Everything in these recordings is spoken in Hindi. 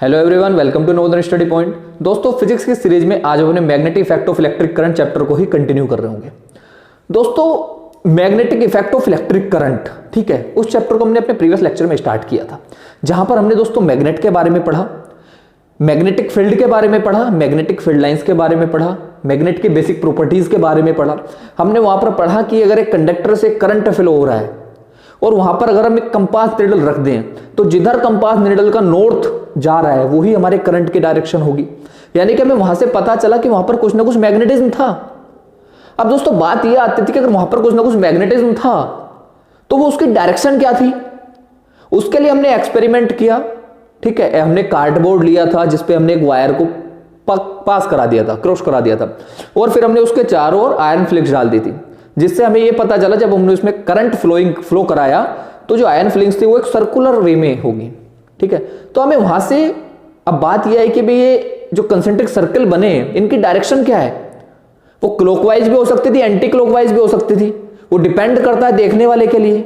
Hello everyone, welcome to northern study point. दोस्तों, फिजिक्स की सीरीज में आज अपने magnetic effect of electric current chapter को ही कंटिन्यू कर रहे होंगे। दोस्तों, magnetic effect of electric current, ठीक है, उस चैप्टर को हमने अपने प्रीवियस लेक्चर में स्टार्ट किया था, जहां पर हमने दोस्तों मैग्नेट के बारे में पढ़ा, मैग्नेटिक फील्ड के बारे में पढ़ा, मैग्नेटिक फील्ड लाइंस के बारे में पढ़ा, मैग्नेट के बेसिक प्रॉपर्टीज के बारे में पढ़ा। हमने वहां पर पढ़ा कि अगर एक कंडक्टर से करंट फ्लो हो रहा है और वहां पर अगर हम एक कंपास निडल रख दें तो जिधर कंपास निडल का नॉर्थ जा रहा है वही हमारे करंट की डायरेक्शन होगी। यानी कि हमें वहां से पता चला कि वहां पर कुछ ना कुछ मैग्नेटिज्म था। अब दोस्तों बात यह आती थी कि अगर वहां पर कुछ ना कुछ मैग्नेटिज्म था तो वो उसकी डायरेक्शन क्या थी। उसके लिए हमने एक्सपेरिमेंट किया, ठीक है। हमने कार्डबोर्ड लिया था जिसपे हमने एक वायर को पास करा दिया था, क्रॉस करा दिया था, और फिर हमने उसके चारों ओर आयरन फ्लिक्स डाल दी थी, जिससे हमें यह पता चला जब हमने उसमें करंट फ्लो कराया तो जो आयरन फ्लिक्स थी वो एक सर्कुलर वे में होगी, ठीक है। तो हमें वहां से अब बात यह है कि भाई ये जो कंसेंट्रिक सर्कल बने इनकी डायरेक्शन क्या है। वो क्लॉकवाइज भी हो सकती थी, एंटी क्लॉकवाइज भी हो सकती थी, वो डिपेंड करता है देखने वाले के लिए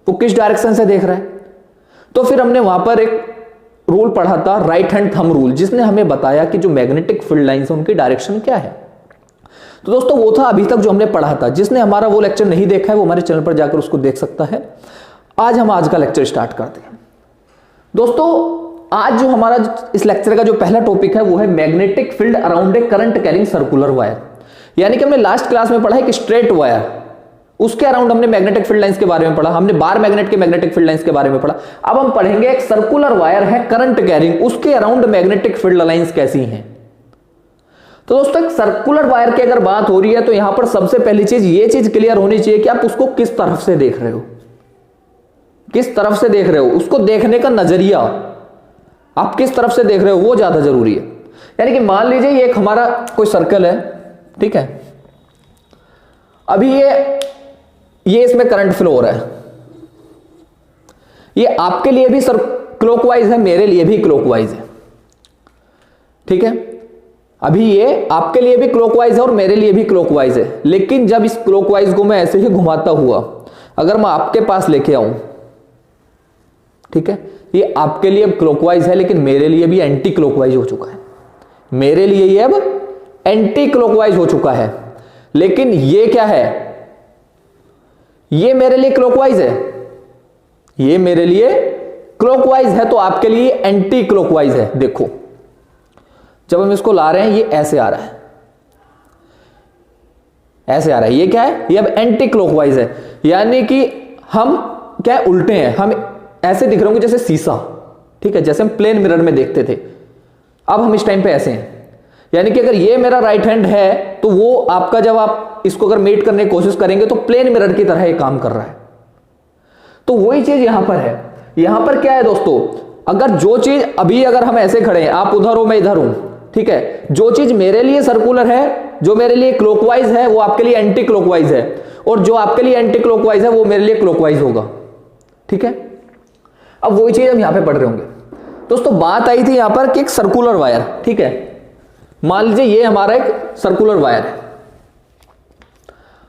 वो किस डायरेक्शन से देख रहा है। तो फिर हमने वहां पर एक रूल पढ़ा था, राइट हैंड थंब रूल, जिसने हमें बताया कि जो मैग्नेटिक फील्ड लाइंस है उनकी डायरेक्शन क्या है। तो दोस्तों वो था अभी तक जो हमने पढ़ा था। जिसने हमारा वो लेक्चर नहीं देखा है वो हमारे चैनल पर जाकर उसको देख सकता है। आज हम आज का लेक्चर स्टार्ट करते हैं। दोस्तों आज जो हमारा इस लेक्चर का जो पहला टॉपिक है वो है magnetic field around a current carrying circular wire. यानी कि हमने लास्ट क्लास में पढ़ा है कि स्ट्रेट वायर, उसके अराउंड हमने मैग्नेटिक फील्ड लाइंस के बारे में पढ़ा, हमने बार मैग्नेट के मैग्नेटिक फील्ड लाइंस के बारे में पढ़ा। अब हम पढ़ेंगे एक सर्कुलर वायर है करंट कैरिंग, उसके अराउंड मैग्नेटिक फील्ड लाइंस कैसी हैं। तो दोस्तों एक सर्कुलर वायर की अगर बात हो रही है तो यहां पर सबसे पहली चीज ये चीज क्लियर होनी चाहिए कि आप उसको किस तरफ से देख रहे हो, किस तरफ से देख रहे हो, उसको देखने का नजरिया आप किस तरफ से देख रहे हो वो ज्यादा जरूरी है। यानी कि मान लीजिए ये एक हमारा कोई सर्कल है, ठीक है, अभी ये इसमें करंट फ्लो हो रहा है, ये आपके लिए भी क्लॉकवाइज है, मेरे लिए भी क्लॉकवाइज है, ठीक है। अभी ये आपके लिए भी क्लॉकवाइज है और मेरे लिए भी क्लॉकवाइज है, लेकिन जब इस क्लॉकवाइज को मैं ऐसे ही घुमाता हुआ अगर मैं आपके पास लेके आऊं, ठीक है, ये आपके लिए अब क्लॉकवाइज है लेकिन मेरे लिए भी एंटी क्लॉकवाइज हो चुका है, मेरे लिए ये अब एंटी क्लॉकवाइज हो चुका है। लेकिन ये क्या है, ये मेरे लिए क्लॉकवाइज है, ये मेरे लिए क्लॉकवाइज है, तो आपके लिए एंटी क्लॉकवाइज है। देखो जब हम इसको ला रहे हैं ये ऐसे आ रहा है, ऐसे आ रहा है, ये क्या है, ये अब एंटी क्लॉकवाइज है। यानी कि हम क्या है, उल्टे हैं, हम ऐसे दिख रहे होंगे जैसे शीशा, ठीक है, जैसे हम प्लेन मिरर में देखते थे, अब हम इस टाइम पे ऐसे हैं। यानी कि अगर ये मेरा राइट हैंड है तो वो आपका, जब आप इसको अगर मेट करने की कोशिश करेंगे तो प्लेन मिरर की तरह ये काम कर रहा है। तो वही चीज यहां पर है। यहां पर क्या है दोस्तों, अगर जो चीज अभी अगर हम ऐसे खड़े हैं, आप उधर हो मैं इधर हूं, ठीक है, जो चीज मेरे लिए सर्कुलर है, जो मेरे लिए क्लॉकवाइज है, वो आपके लिए एंटी क्लॉकवाइज है, और जो आपके लिए एंटी क्लॉकवाइज है वो मेरे लिए क्लॉकवाइज होगा, ठीक है। अब वही चीज हम यहां पे पढ़ रहे होंगे। दोस्तों बात आई थी यहां पर कि एक सर्कुलर वायर, ठीक है, मान लीजिए ये हमारा एक सर्कुलर वायर है।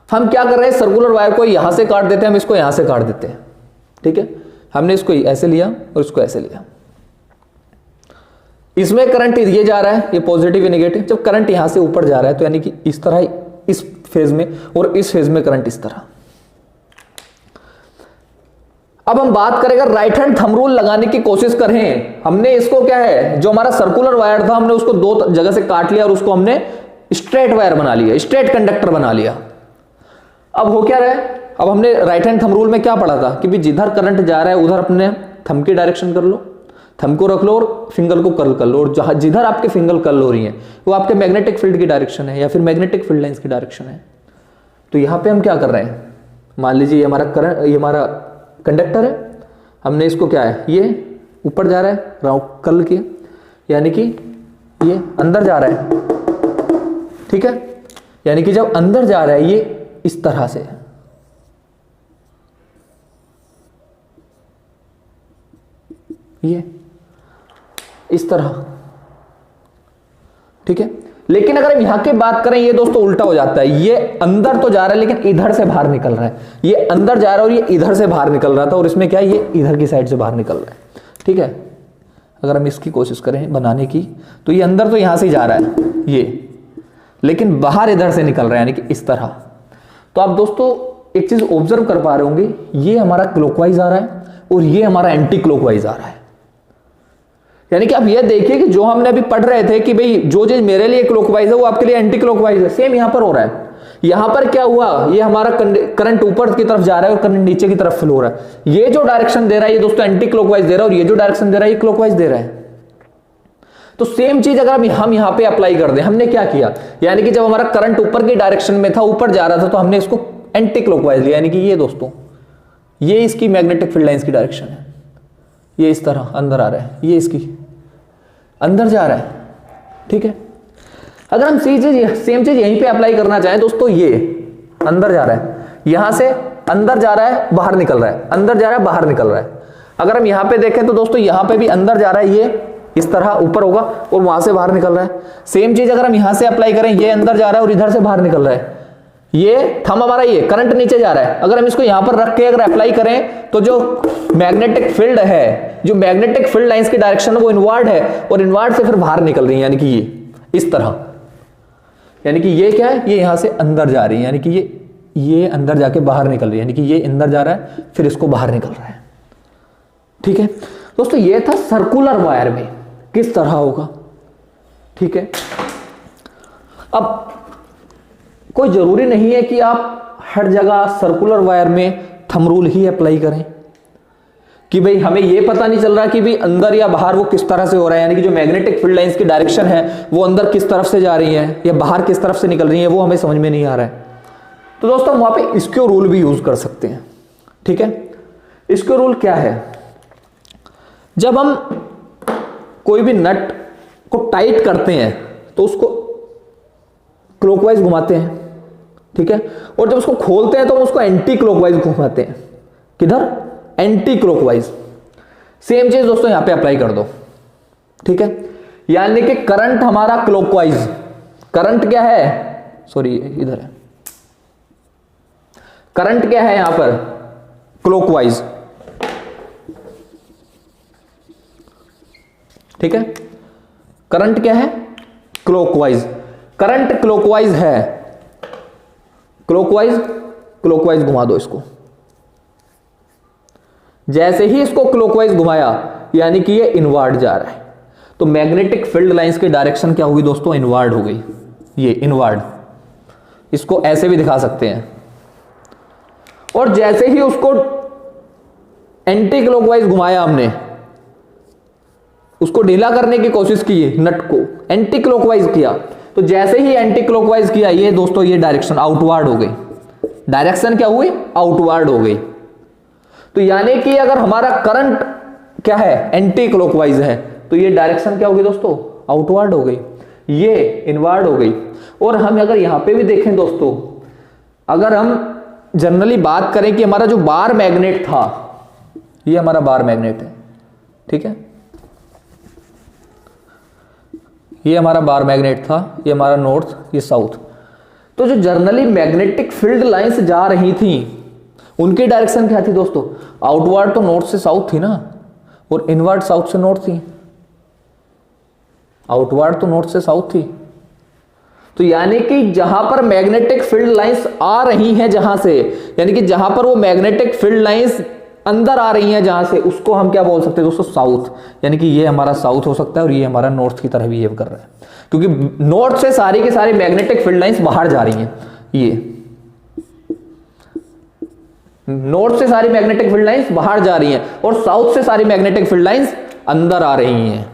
हम क्या कर रहे हैं, सर्कुलर वायर को यहां से काट देते हैं, हम इसको यहां से काट देते हैं, ठीक है। हमने इसको ऐसे लिया और इसको ऐसे लिया, इसमें करंट ये जा रहा है, ये पॉजिटिव या नेगेटिव। जब करंट यहां से ऊपर जा रहा है तो यानी कि इस तरह इस फेज में, और इस फेज में करंट इस तरह। अब हम बात करें अगर राइट हैंड थंब रूल लगाने की कोशिश करें, हमने इसको क्या है, जो हमारा सर्कुलर वायर था हमने उसको दो जगह से काट लिया और उसको हमने स्ट्रेट वायर बना लिया, स्ट्रेट कंडक्टर बना लिया। अब हो क्या रहा है, अब हमने राइट हैंड थंब रूल में क्या पढ़ा था कि भी जिधर करंट जा रहा है उधर अपने थंब की डायरेक्शन कर लो, थंब को रख लो और फिंगर को कर्ल कर लो, और जहां जिधर आपके फिंगर कर्ल हो रही है वो आपके मैग्नेटिक फील्ड की डायरेक्शन है या फिर मैग्नेटिक फील्ड लाइंस की डायरेक्शन है। तो यहां पे हम क्या कर रहे हैं, मान लीजिए ये हमारा करंट, ये हमारा कंडक्टर है, हमने इसको क्या है, ये ऊपर जा रहा है, राउंड कर्ल किया, यानी कि ये अंदर जा रहा है, ठीक है। यानी कि जब अंदर जा रहा है ये इस तरह से, ये इस तरह, ठीक है। लेकिन अगर हम यहां की बात करें, ये दोस्तों उल्टा हो जाता है, ये अंदर तो जा रहा है लेकिन इधर से बाहर निकल रहा है, ये अंदर जा रहा है और ये इधर से बाहर निकल रहा था, और इसमें क्या है, ये इधर की साइड से बाहर निकल रहा है, ठीक है। अगर हम इसकी कोशिश करें बनाने की, तो ये अंदर तो यहां से जा रहा है ये, लेकिन बाहर इधर से निकल रहा है, यानी कि इस तरह। तो आप दोस्तों एक चीज ऑब्जर्व कर पा रहे होंगे, ये हमारा क्लॉकवाइज आ रहा है और ये हमारा एंटी क्लॉकवाइज आ रहा है। यानी कि आप ये देखिए कि जो हमने अभी पढ़ रहे थे कि भाई जो चीज मेरे लिए क्लॉकवाइज है वो आपके लिए एंटी क्लॉकवाइज है, सेम यहां पर हो रहा है। यहां पर क्या हुआ, ये हमारा करंट ऊपर की तरफ जा रहा है और करंट नीचे की तरफ फ्लो हो रहा है। ये जो डायरेक्शन दे रहा है ये दोस्तों एंटी क्लॉकवाइज दे रहा है, और ये जो डायरेक्शन दे रहा है ये क्लॉकवाइज दे रहा है। तो सेम चीज अगर हम यहां पे अप्लाई कर दें, हमने क्या किया, यानी कि जब हमारा करंट ऊपर की डायरेक्शन में था, ऊपर जा रहा था, तो हमने इसको एंटी क्लॉकवाइज लिया, यानी कि ये दोस्तों ये इसकी मैग्नेटिक फील्ड लाइंस की डायरेक्शन है, ये इस तरह अंदर आ रहा है, ये इसकी अंदर जा रहा है। ठीक है, अगर हम सेम चीज यहीं पे अप्लाई करना चाहें दोस्तों, ये अंदर जा रहा है, यहां से अंदर जा रहा है, बाहर निकल रहा है, अंदर जा रहा है, बाहर निकल रहा है। अगर हम यहां पे देखें तो दोस्तों यहां पे भी अंदर जा रहा है, ये इस तरह ऊपर होगा और वहां से बाहर निकल रहा है। सेम चीज अगर हम यहां से अप्लाई करें, ये अंदर जा रहा है और इधर से बाहर निकल रहा है। ये थंब हमारा, ये करंट नीचे जा रहा है, अगर हम इसको यहां पर रख के अगर अप्लाई करें तो जो मैग्नेटिक फील्ड है, जो मैग्नेटिक फील्ड लाइंस की डायरेक्शन है वो इनवर्ड है, और इनवर्ड से फिर बाहर निकल रही है, यानी कि ये इस तरह, यानी कि ये क्या है, ये यहां से अंदर जा रही है, यानी कि ये अंदर जाके बाहर निकल रही है, यानी कि ये अंदर जा रहा है फिर इसको बाहर निकल रहा है। ठीक है दोस्तों, ये था सर्कुलर वायर में किस तरह होगा। ठीक है, अब कोई जरूरी नहीं है कि आप हर जगह सर्कुलर वायर में थंब रूल ही अप्लाई करें, कि भाई हमें ये पता नहीं चल रहा कि भाई अंदर या बाहर वो किस तरह से हो रहा है, यानी कि जो मैग्नेटिक फील्ड लाइंस की डायरेक्शन है वो अंदर किस तरफ से जा रही है या बाहर किस तरफ से निकल रही है, वो हमें समझ में नहीं आ रहा है। तो दोस्तों हम वहां पे इसके रूल भी यूज कर सकते हैं। ठीक है, इसके रूल क्या है, जब हम कोई भी नट को टाइट करते हैं तो उसको क्लॉकवाइज घुमाते हैं। ठीक है, और जब उसको खोलते हैं तो हम उसको एंटी क्लॉकवाइज घुमाते हैं। किधर, एंटी क्लॉकवाइज। सेम चीज दोस्तों यहां पे अप्लाई कर दो। ठीक है, यानी कि करंट हमारा क्लॉकवाइज, करंट क्या है, सॉरी इधर है, करंट क्या है यहां पर, क्लॉकवाइज। ठीक है, करंट क्या है, क्लॉकवाइज, करंट क्लॉकवाइज है, क्लॉकवाइज, क्लॉकवाइज घुमा दो इसको। जैसे ही इसको क्लॉकवाइज घुमाया यानी कि ये इनवर्ड जा रहा है, तो मैग्नेटिक फील्ड लाइंस की डायरेक्शन क्या होगी दोस्तों, इनवर्ड हो गई, ये इनवर्ड। इसको ऐसे भी दिखा सकते हैं। और जैसे ही उसको एंटी क्लॉकवाइज घुमाया हमने, उसको ढीला करने की कोशिश की, नट को एंटी क्लॉकवाइज किया, तो जैसे ही एंटी क्लॉकवाइज किया ये दोस्तों ये डायरेक्शन आउटवर्ड हो गई, डायरेक्शन क्या हुई, आउटवर्ड हो गई। तो यानी कि अगर हमारा करंट क्या है, एंटी क्लॉकवाइज है, तो ये डायरेक्शन क्या होगी दोस्तों, आउटवर्ड हो गई, ये इनवर्ड हो गई। और हम अगर यहां पे भी देखें दोस्तों, अगर हम जनरली बात करें कि हमारा जो बार मैग्नेट था, ये हमारा बार मैग्नेट है। ठीक है, ये हमारा बार मैग्नेट था, ये हमारा नॉर्थ, ये साउथ। तो जो जनरली मैग्नेटिक फील्ड लाइंस जा रही थी उनकी डायरेक्शन क्या थी दोस्तों, आउटवर्ड तो नॉर्थ से साउथ थी ना, और इनवर्ड साउथ से नॉर्थ थी। आउटवर्ड तो नॉर्थ से साउथ थी, तो यानी कि जहां पर मैग्नेटिक फील्ड लाइंस आ रही हैं, जहां से, यानी कि जहां पर वो मैग्नेटिक फील्ड लाइंस अंदर आ रही हैं जहां से, उसको हम क्या बोल सकते हैं दोस्तों, साउथ। यानी कि ये हमारा साउथ हो सकता है और ये हमारा नॉर्थ की तरह बिहेव कर रहा है, क्योंकि नॉर्थ से सारी की सारी मैग्नेटिक फील्ड लाइंस बाहर जा रही हैं। ये नॉर्थ से सारी मैग्नेटिक फील्ड लाइंस बाहर जा रही हैं और साउथ से सारी मैग्नेटिक फील्ड लाइंस अंदर आ रही हैं।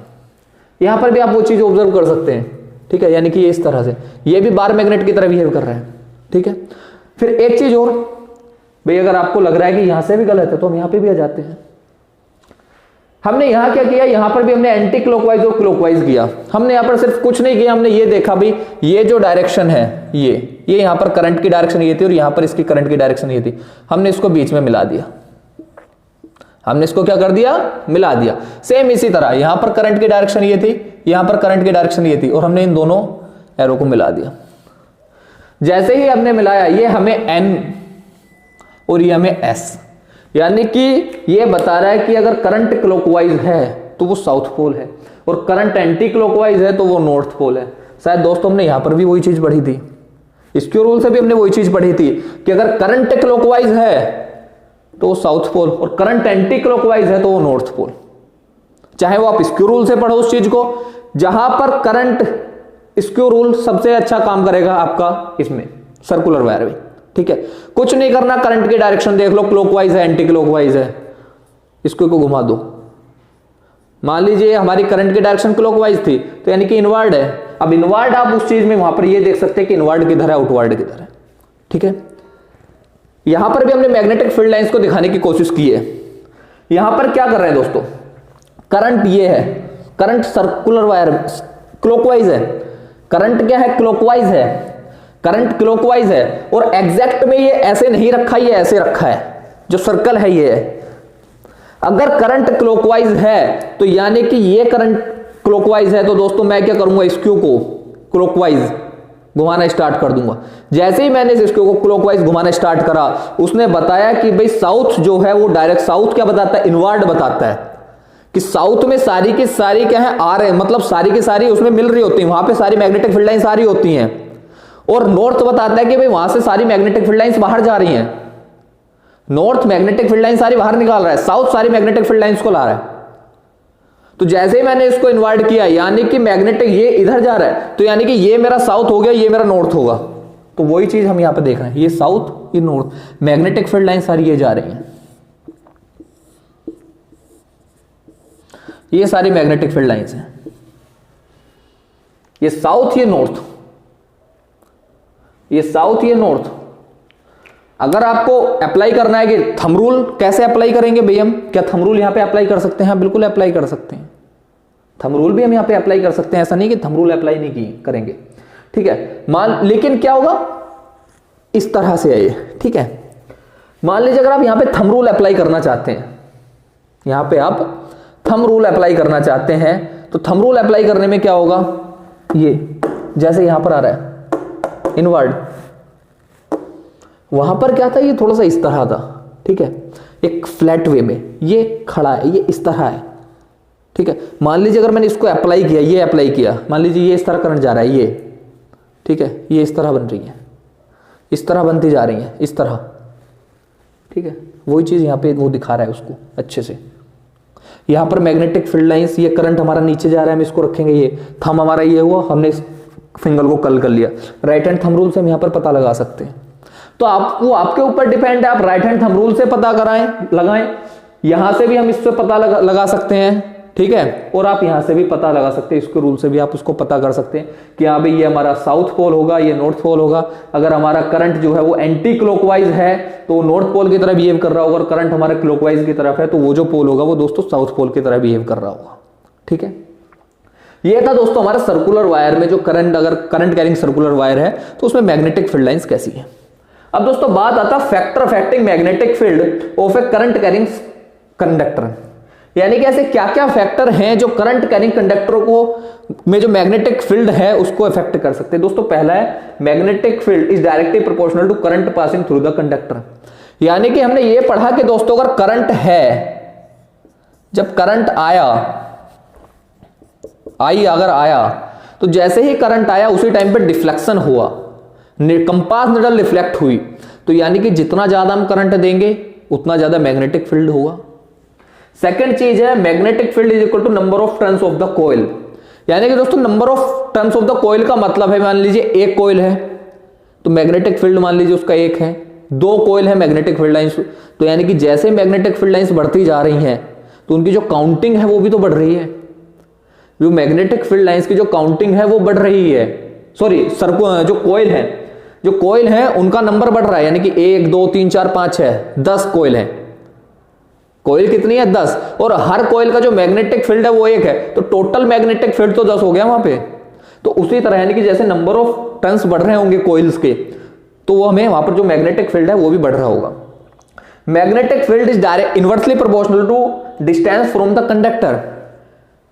यहां पर भी आप वो चीज ऑब्जर्व कर सकते हैं। ठीक है, यानी कि ये इस तरह से, ये भी बार मैग्नेट की तरह बिहेव कर रहा है। ठीक है, फिर एक चीज और भाई, अगर आपको लग रहा है कि यहां से भी गलत है तो हम यहां पे भी आ जाते हैं। हमने यहां क्या किया, यहां पर भी हमने एंटी क्लॉकवाइज और क्लॉकवाइज किया। हमने यहां पर सिर्फ कुछ नहीं किया, हमने ये देखा भाई ये जो डायरेक्शन है, ये यहां पर करंट की डायरेक्शन ये थी और यहां पर इसकी करंट की डायरेक्शन ये थी, हमने इसको बीच में मिला दिया। हमने इसको क्या कर दिया, मिला दिया। सेम इसी तरह यहां पर करंट की डायरेक्शन ये थी, यहां पर करंट की डायरेक्शन ये थी, और हमने इन दोनों एरो को मिला दिया। जैसे ही हमने मिलाया, ये हमें एन और ये हमें एस, यानी कि ये बता रहा है कि अगर करंट क्लॉकवाइज है तो वो साउथ पोल है, और करंट एंटी क्लॉकवाइज है तो वो नॉर्थ पोल है। शायद दोस्तों हमने यहां पर भी वही चीज पढ़ी थी, स्क्यू रूल से भी हमने वही चीज पढ़ी थी कि अगर करंट क्लॉकवाइज है तो वो साउथ पोल, और करंट एंटी क्लॉकवाइज है तो वो नॉर्थ पोल। चाहे वो आप स्क्यू रूल से पढ़ो उस चीज को, जहां पर करंट स्क्यू रूल सबसे अच्छा काम करेगा आपका इसमें सर्कुलर वायर में, ठीक है। कुछ नहीं करना, करंट की डायरेक्शन देख लो, क्लॉकवाइज है एंटी क्लॉकवाइज है, इसको घुमा दो। मान लीजिए हमारी करंट की डायरेक्शन क्लॉकवाइज थी तो यानी कि इनवर्ड है। अब इनवर्ड आप उस चीज में वहां पर ये देख सकते हैं कि इनवर्ड किधर है, आउटवर्ड किधर है, ठीक है। यहां पर भी हमने मैग्नेटिक फील्ड लाइंस को दिखाने की कोशिश की है। यहां पर क्या कर रहे हैं दोस्तों, करंट ये है, करंट सर्कुलर वायर क्लॉकवाइज है, करंट क्या है, क्लॉकवाइज है, करंट क्लॉकवाइज है, और एग्जैक्ट में ये ऐसे नहीं रखा, ये ऐसे रखा है, जो सर्कल है ये है। अगर करंट क्लॉकवाइज है तो यानी कि ये करंट क्लॉकवाइज है, तो दोस्तों मैं क्या करूंगा, स्क्यू को क्लॉकवाइज घुमाना स्टार्ट कर दूंगा। जैसे ही मैंने स्क्यू को क्लॉकवाइज घुमाना स्टार्ट करा, उसने बताया कि भाई साउथ जो है वो डायरेक्ट साउथ क्या बताता है, इनवर्ड बताता है कि साउथ में सारी की सारी क्या है, आ रहे हैं, मतलब सारी की सारी उसमें मिल रही होती है, वहां पे सारी मैग्नेटिक फील्ड लाइन सारी होती हैं। और नॉर्थ बताता है कि भाई वहां से सारी मैग्नेटिक फील्ड लाइंस बाहर जा रही हैं, नॉर्थ मैग्नेटिक फील्ड लाइन सारी बाहर निकाल रहा है, साउथ सारी मैग्नेटिक फील्ड लाइंस को ला रहा है। तो जैसे ही मैंने इसको इन्वर्ट किया, यानी कि मैग्नेटिक ये इधर जा रहा है, तो यानी कि ये मेरा साउथ हो गया, ये मेरा नॉर्थ होगा। तो वही चीज हम यहां पे देख रहे हैं, ये साउथ ये नॉर्थ, मैग्नेटिक फील्ड लाइन सारी ये जा रही हैं, ये सारी मैग्नेटिक फील्ड लाइंस हैं, ये साउथ ये नॉर्थ, ये साउथ ये नॉर्थ। अगर आपको अप्लाई करना है कि थंब रूल कैसे अप्लाई करेंगे भैया, हम क्या थंब रूल यहां पे अप्लाई कर सकते हैं? बिल्कुल अप्लाई कर सकते हैं, थंब रूल भी हम यहां पे अप्लाई कर सकते हैं, ऐसा नहीं कि थंब रूल अप्लाई नहीं करेंगे, ठीक है। लेकिन क्या होगा, इस तरह से है ये, ठीक है। मान लीजिए अगर आप यहां पे थंब रूल अप्लाई करना चाहते हैं, यहां पे आप थंब रूल अप्लाई करना चाहते हैं, तो थंब रूल अप्लाई करने में क्या होगा, ये जैसे यहां पर आ रहा है इनवर्ड, वहां पर क्या था, ये थोड़ा सा इस तरह था, ठीक है, एक फ्लैट वे में ये खड़ा है, ये इस तरह है, ठीक है। मान लीजिए अगर मैंने इसको अप्लाई किया, ये अप्लाई किया, मान लीजिए ये इस तरह करंट जा रहा है, ये ठीक है, ये इस तरह बन रही है, इस तरह बनती जा रही है, इस तरह, ठीक है। वही चीज यहां पे वो दिखा रहा है उसको अच्छे से। यहां पर मैग्नेटिक फील्ड लाइंस, ये करंट हमारा नीचे जा रहा है, हम इसको रखेंगे, ये थंब हमारा ये हुआ, हमने इस फिंगर को कल कर लिया। राइट हैंड थंब रूल से हम यहां पर पता लगा सकते हैं। तो वो आपके ऊपर डिपेंड है, आप राइट हैंड थंब रूल से पता लगाएं, यहां से भी हम इससे पता लगा सकते हैं, ठीक है। और आप यहां से भी पता लगा सकते हैं, इसके रूल से भी आप उसको पता कर सकते हैं कि हाँ भाई ये हमारा साउथ पोल होगा, ये नॉर्थ पोल होगा। अगर हमारा करंट जो है वो एंटी क्लॉकवाइज है तो वो नॉर्थ पोल की तरह बिहेव कर रहा होगा, और करंट हमारे क्लॉकवाइज की तरफ है तो वो जो पोल होगा वो दोस्तों साउथ पोल की तरह बिहेव कर रहा होगा, ठीक है। ये था दोस्तों हमारा सर्कुलर वायर में जो करंट, अगर करंट कैरिंग सर्कुलर वायर है तो उसमें मैग्नेटिक फील्ड लाइंस कैसी है। अब दोस्तों बात आता factor affecting magnetic field of A current carrying conductor, यानी कि ऐसे क्या क्या फैक्टर हैं जो करंट कैरिंग कंडक्टरों को में जो मैग्नेटिक फील्ड है उसको अफेक्ट कर सकते हैं। दोस्तों पहला है magnetic field is directly proportional to current passing through the conductor, यानी कि हमने ये पढ़ा कि दोस्तों अगर करंट है, जब करंट अगर आया तो जैसे ही करंट आया उसी टाइम पे डिफ्लेक्शन हुआ, कंपास निडल रिफ्लेक्ट हुई, तो यानी कि जितना ज्यादा हम करंट देंगे उतना ज्यादा मैग्नेटिक फील्ड होगा। सेकंड चीज है magnetic field is equal to number of turns of the coil, यानी कि दोस्तों number of turns of the coil का मतलब है, मान लीजिए एक कॉइल है तो मैग्नेटिक फील्ड मान लीजिए उसका एक है, दो कॉइल है मैग्नेटिक फील्ड लाइंस, तो यानी कि जैसे मैग्नेटिक फील्ड लाइंस बढ़ती जा रही हैं तो उनकी जो काउंटिंग है वो भी तो बढ़ रही है, जो मैग्नेटिक फील्ड लाइंस की जो काउंटिंग है वो बढ़ रही है, सॉरी जो कॉइल है उनका नंबर बढ़ रहा है, यानी कि 1 2 3 4 5 6 10 कॉइल है। कॉइल कितनी है? 10, और हर कॉइल का जो मैग्नेटिक फील्ड है वो 1 है, तो टोटल मैग्नेटिक फील्ड तो 10 हो गया वहां पे। तो उसी तरह यानी कि जैसे नंबर ऑफ टर्न्स बढ़ रहे होंगे कॉइल्स के, तो वो हमें वहां पर जो मैग्नेटिक फील्ड है वो भी बढ़ रहा होगा। Magnetic field is direct inversely proportional to distance from the conductor,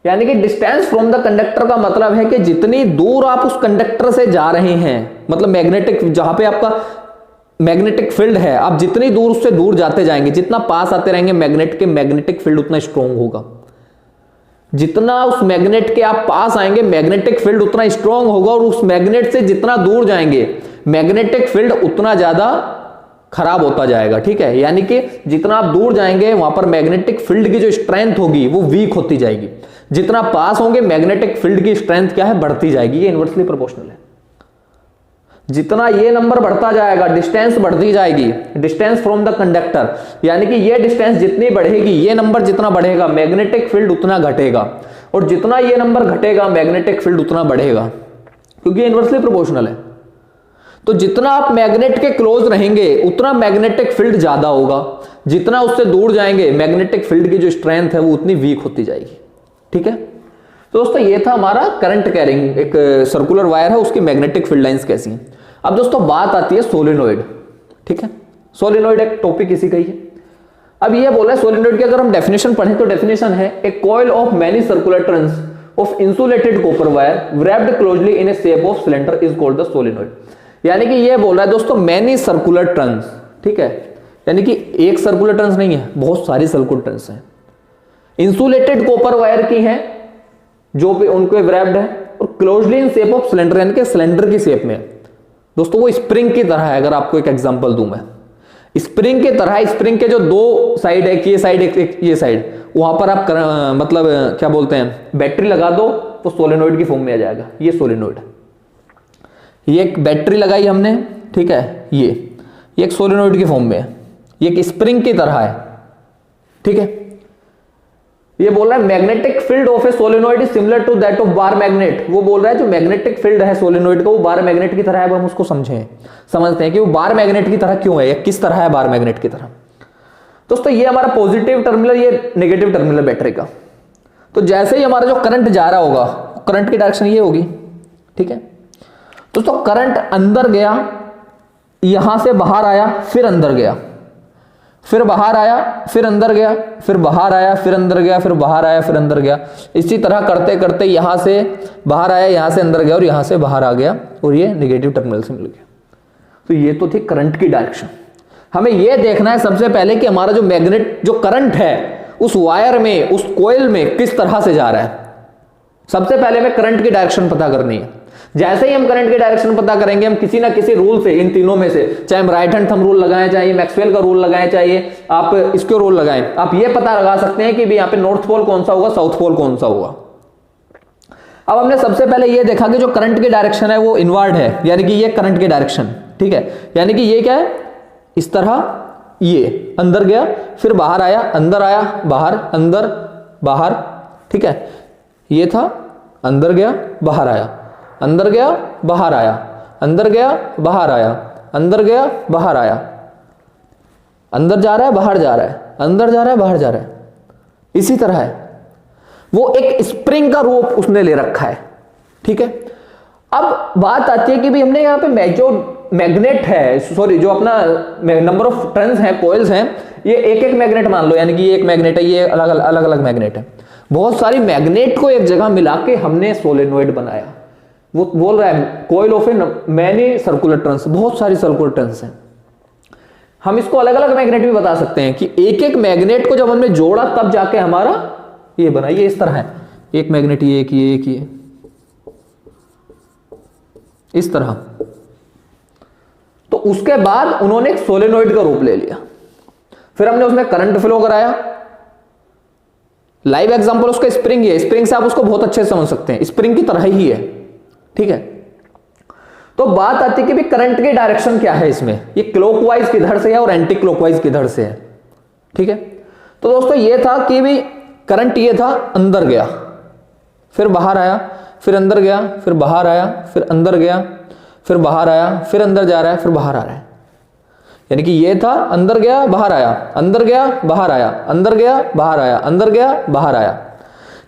यानी कि डिस्टेंस फ्रॉम द कंडक्टर का मतलब है कि जितनी दूर आप उस कंडक्टर से जा रहे हैं, मतलब मैग्नेटिक जहां पे आपका मैग्नेटिक फील्ड है, आप जितनी दूर उससे दूर जाते जाएंगे, जितना पास आते रहेंगे मैग्नेटिक फील्ड उतना स्ट्रॉन्ग होगा। जितना उस मैग्नेट के आप पास आएंगे मैग्नेटिक फील्ड उतना स्ट्रांग होगा, और उस मैग्नेट से जितना दूर जाएंगे मैग्नेटिक फील्ड उतना ज्यादा खराब होता जाएगा। ठीक है, यानी कि जितना आप दूर जाएंगे वहां पर मैग्नेटिक फील्ड की जो स्ट्रेंथ होगी वो वीक होती जाएगी, जितना पास होंगे मैग्नेटिक फील्ड की स्ट्रेंथ क्या है, बढ़ती जाएगी। ये इनवर्सली प्रोपोर्शनल है। जितना ये नंबर बढ़ता जाएगा डिस्टेंस बढ़ती जाएगी, डिस्टेंस फ्रॉम द कंडक्टर, यानी कि ये डिस्टेंस जितनी बढ़ेगी, ये नंबर जितना बढ़ेगा मैग्नेटिक फील्ड उतना घटेगा, और जितना ये नंबर घटेगा मैग्नेटिक फील्ड उतना बढ़ेगा, क्योंकि इनवर्सली प्रोपोर्शनल है। तो जितना आप मैग्नेट के क्लोज रहेंगे उतना मैग्नेटिक फील्ड ज्यादा होगा, जितना उससे दूर जाएंगे मैग्नेटिक फील्ड की जो स्ट्रेंथ है वो उतनी वीक होती जाएगी। ठीक है, तो दोस्तों ये था हमारा करंट कैरिंग, एक सर्कुलर वायर है उसकी मैग्नेटिक फील्ड लाइंस कैसी हैं। अब दोस्तों बात आती है सोलेनोइड। ठीक है, सोलेनोइड एक टॉपिक इसी का ही है। अब ये बोला है सोलेनोइड की अगर हम डेफिनेशन पढ़ें तो डेफिनेशन है a coil of many circular turns of insulated copper wire wrapped closely in a shape of cylinder is called the solenoid. यानी कि ये बोल रहा है दोस्तों मेनी सर्कुलर टर्न्स। ठीक है, यानी कि एक सर्कुलर टर्न्स नहीं है, बहुत सारी सर्कुलर टर्न्स हैं, इंसुलेटेड कॉपर वायर की हैं जो पे उनको wrapped है, और closely in shape of cylinder, यानी कि सिलेंडर की शेप में। दोस्तों वो स्प्रिंग की तरह है। अगर आपको एक एग्जांपल दूं मैं, स्प्रिंग की तरह, स्प्रिंग के जो दो साइड है, ये साइड एक ये साइड, वहां पर आप मतलब क्या बोलते हैं बैटरी लगा दो तो सोलेनोइड की फॉर्म में आ जाएगा। ये सोलेनोइड है, ये एक बैटरी लगाई हमने। ठीक है, ये एक सोलेनोइड की फॉर्म में है, ये एक स्प्रिंग की तरह है। ठीक है, ये बोल रहा है magnetic field of a solenoid is similar to that of bar magnet. वो बोल रहा है जो मैग्नेटिक फील्ड है सोलेनोइड का वो बार मैग्नेट की तरह है। अब हम उसको समझते हैं कि वो बार मैग्नेट की तरह क्यों है, या किस तरह है बार मैग्नेट की तरह। दोस्तों ये हमारा पॉजिटिव टर्मिनल, ये नेगेटिव टर्मिनल बैटरी का। तो जैसे ही हमारा जो करंट जा रहा होगा, करंट की डायरेक्शन ये होगी। ठीक है दोस्तों, करंट अंदर गया, यहां से बाहर आया, फिर अंदर गया, फिर बाहर आया, फिर अंदर गया, फिर बाहर आया, फिर अंदर गया, फिर बाहर आया, फिर अंदर गया। इसी तरह करते करते यहां से बाहर आया, यहां से अंदर गया, और यहां से बाहर आ गया, और ये नेगेटिव टर्मिनल से मिल गया। तो ये तो थी करंट की डायरेक्शन। हमें यह देखना है सबसे पहले कि हमारा जो मैग्नेट, जो करंट है उस वायर में, उस कॉइल में किस तरह से जा रहा है। सबसे पहले हमें करंट की डायरेक्शन पता करनी है। जैसे ही हम करंट की डायरेक्शन पता करेंगे, हम किसी ना किसी रूल से, इन तीनों में से, चाहे हम राइट हैंड थंब रूल लगाएं, चाहे मैक्सवेल का रूल लगाएं, चाहे आप इसके रूल लगाएं, आप ये पता लगा सकते हैं कि भी यहाँ पे नॉर्थ पोल कौन सा होगा, साउथ पोल कौन सा होगा। अब हमने सबसे पहले ये देखा कि जो करंट की डायरेक्शन है वो इनवर्ड है, यानी कि ये करंट की डायरेक्शन। ठीक है, यानी कि ये क्या है, इस तरह, ये अंदर गया, फिर बाहर आया, अंदर आया, बाहर, अंदर, बाहर। ठीक है, ये था, अंदर गया, बाहर आया, अंदर गया, बाहर आया, अंदर गया, बाहर आया, अंदर गया, बाहर आया, अंदर जा रहा है, बाहर जा रहा है, अंदर जा रहा है, बाहर जा रहा है। इसी तरह है, वो एक स्प्रिंग का रूप उसने ले रखा है। ठीक है, अब बात आती है कि भी हमने यहाँ पे जो मैग्नेट है, सॉरी जो अपना नंबर ऑफ टर्न्स हैं, कॉइल्स हैं, ये एक एक मैग्नेट मान लो, यानी कि ये एक मैग्नेट है, ये अलग अलग मैग्नेट है। बहुत सारी मैग्नेट को एक जगह मिला के हमने सोलेनोइड बनाया। वो बोल रहा है coil of A many circular turns, बहुत सारी सर्कुलर टर्न्स हैं। हम इसको अलग अलग मैग्नेट भी बता सकते हैं कि एक एक मैग्नेट को जब हमने जोड़ा तब जाके हमारा ये बना। ये इस तरह है, एक मैग्नेट, ये एक, ये एक, ये इस तरह। तो उसके बाद उन्होंने एक सोलेनोइड का रूप ले लिया, फिर हमने उसमें करंट फ्लो कराया। लाइव एग्जांपल उसका स्प्रिंग ही है, स्प्रिंग से आप उसको बहुत अच्छे से समझ सकते हैं, स्प्रिंग की तरह ही है। ठीक है, तो बात आती है कि भी करंट की डायरेक्शन क्या है इसमें, ये क्लॉकवाइज किधर से है और एंटी क्लॉकवाइज किधर से है। ठीक है, तो दोस्तों ये था कि भी करंट ये था, अंदर गया, फिर बाहर आया, फिर अंदर गया, फिर बाहर आया, फिर अंदर गया, फिर बाहर आया, फिर अंदर जा रहा है, फिर बाहर आ रहा है। यानी कि ये था, अंदर गया, बाहर आया, अंदर गया, बाहर आया, अंदर गया, बाहर आया, अंदर गया, बाहर आया।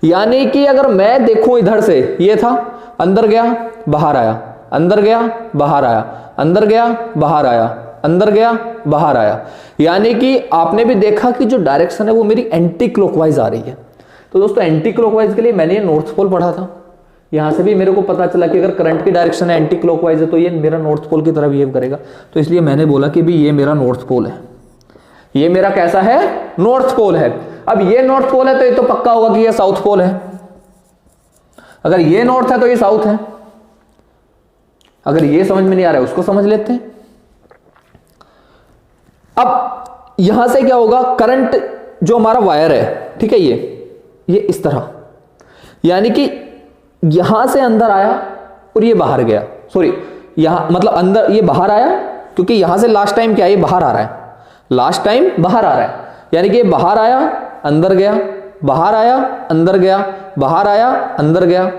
यानी कि अगर मैं देखूं इधर से, ये था, अंदर गया, बाहर आया, अंदर गया, बाहर आया, अंदर गया, बाहर आया, अंदर गया, बाहर आया। यानी कि आपने भी देखा कि जो डायरेक्शन है वो मेरी एंटी क्लॉकवाइज आ रही है। तो दोस्तों एंटी क्लॉकवाइज के लिए मैंने नॉर्थ पोल पढ़ा था, यहां से भी मेरे को पता चला कि अगर करंट की डायरेक्शन है एंटी क्लॉकवाइज है तो ये मेरा नॉर्थ पोल की तरह बिहेव करेगा। तो इसलिए मैंने बोला कि भी ये मेरा नॉर्थ पोल है, ये मेरा कैसा है, नॉर्थ पोल है। अब ये नॉर्थ पोल है तो ये तो पक्का होगा कि ये साउथ पोल है। अगर ये नॉर्थ है तो ये साउथ है। अगर ये समझ में नहीं आ रहा है उसको समझ लेते हैं। अब यहां से क्या होगा, करंट जो हमारा वायर है, ठीक है, ये इस तरह, यानी कि यहां से अंदर आया और ये बाहर गया, सॉरी यहां मतलब अंदर ये बाहर आया, क्योंकि यहां से लास्ट टाइम क्या है, ये बाहर आ रहा है, लास्ट टाइम बाहर आ रहा है, यानी कि ये बाहर आया अंदर गया, बाहर आया अंदर गया, बाहर आया अंदर गया।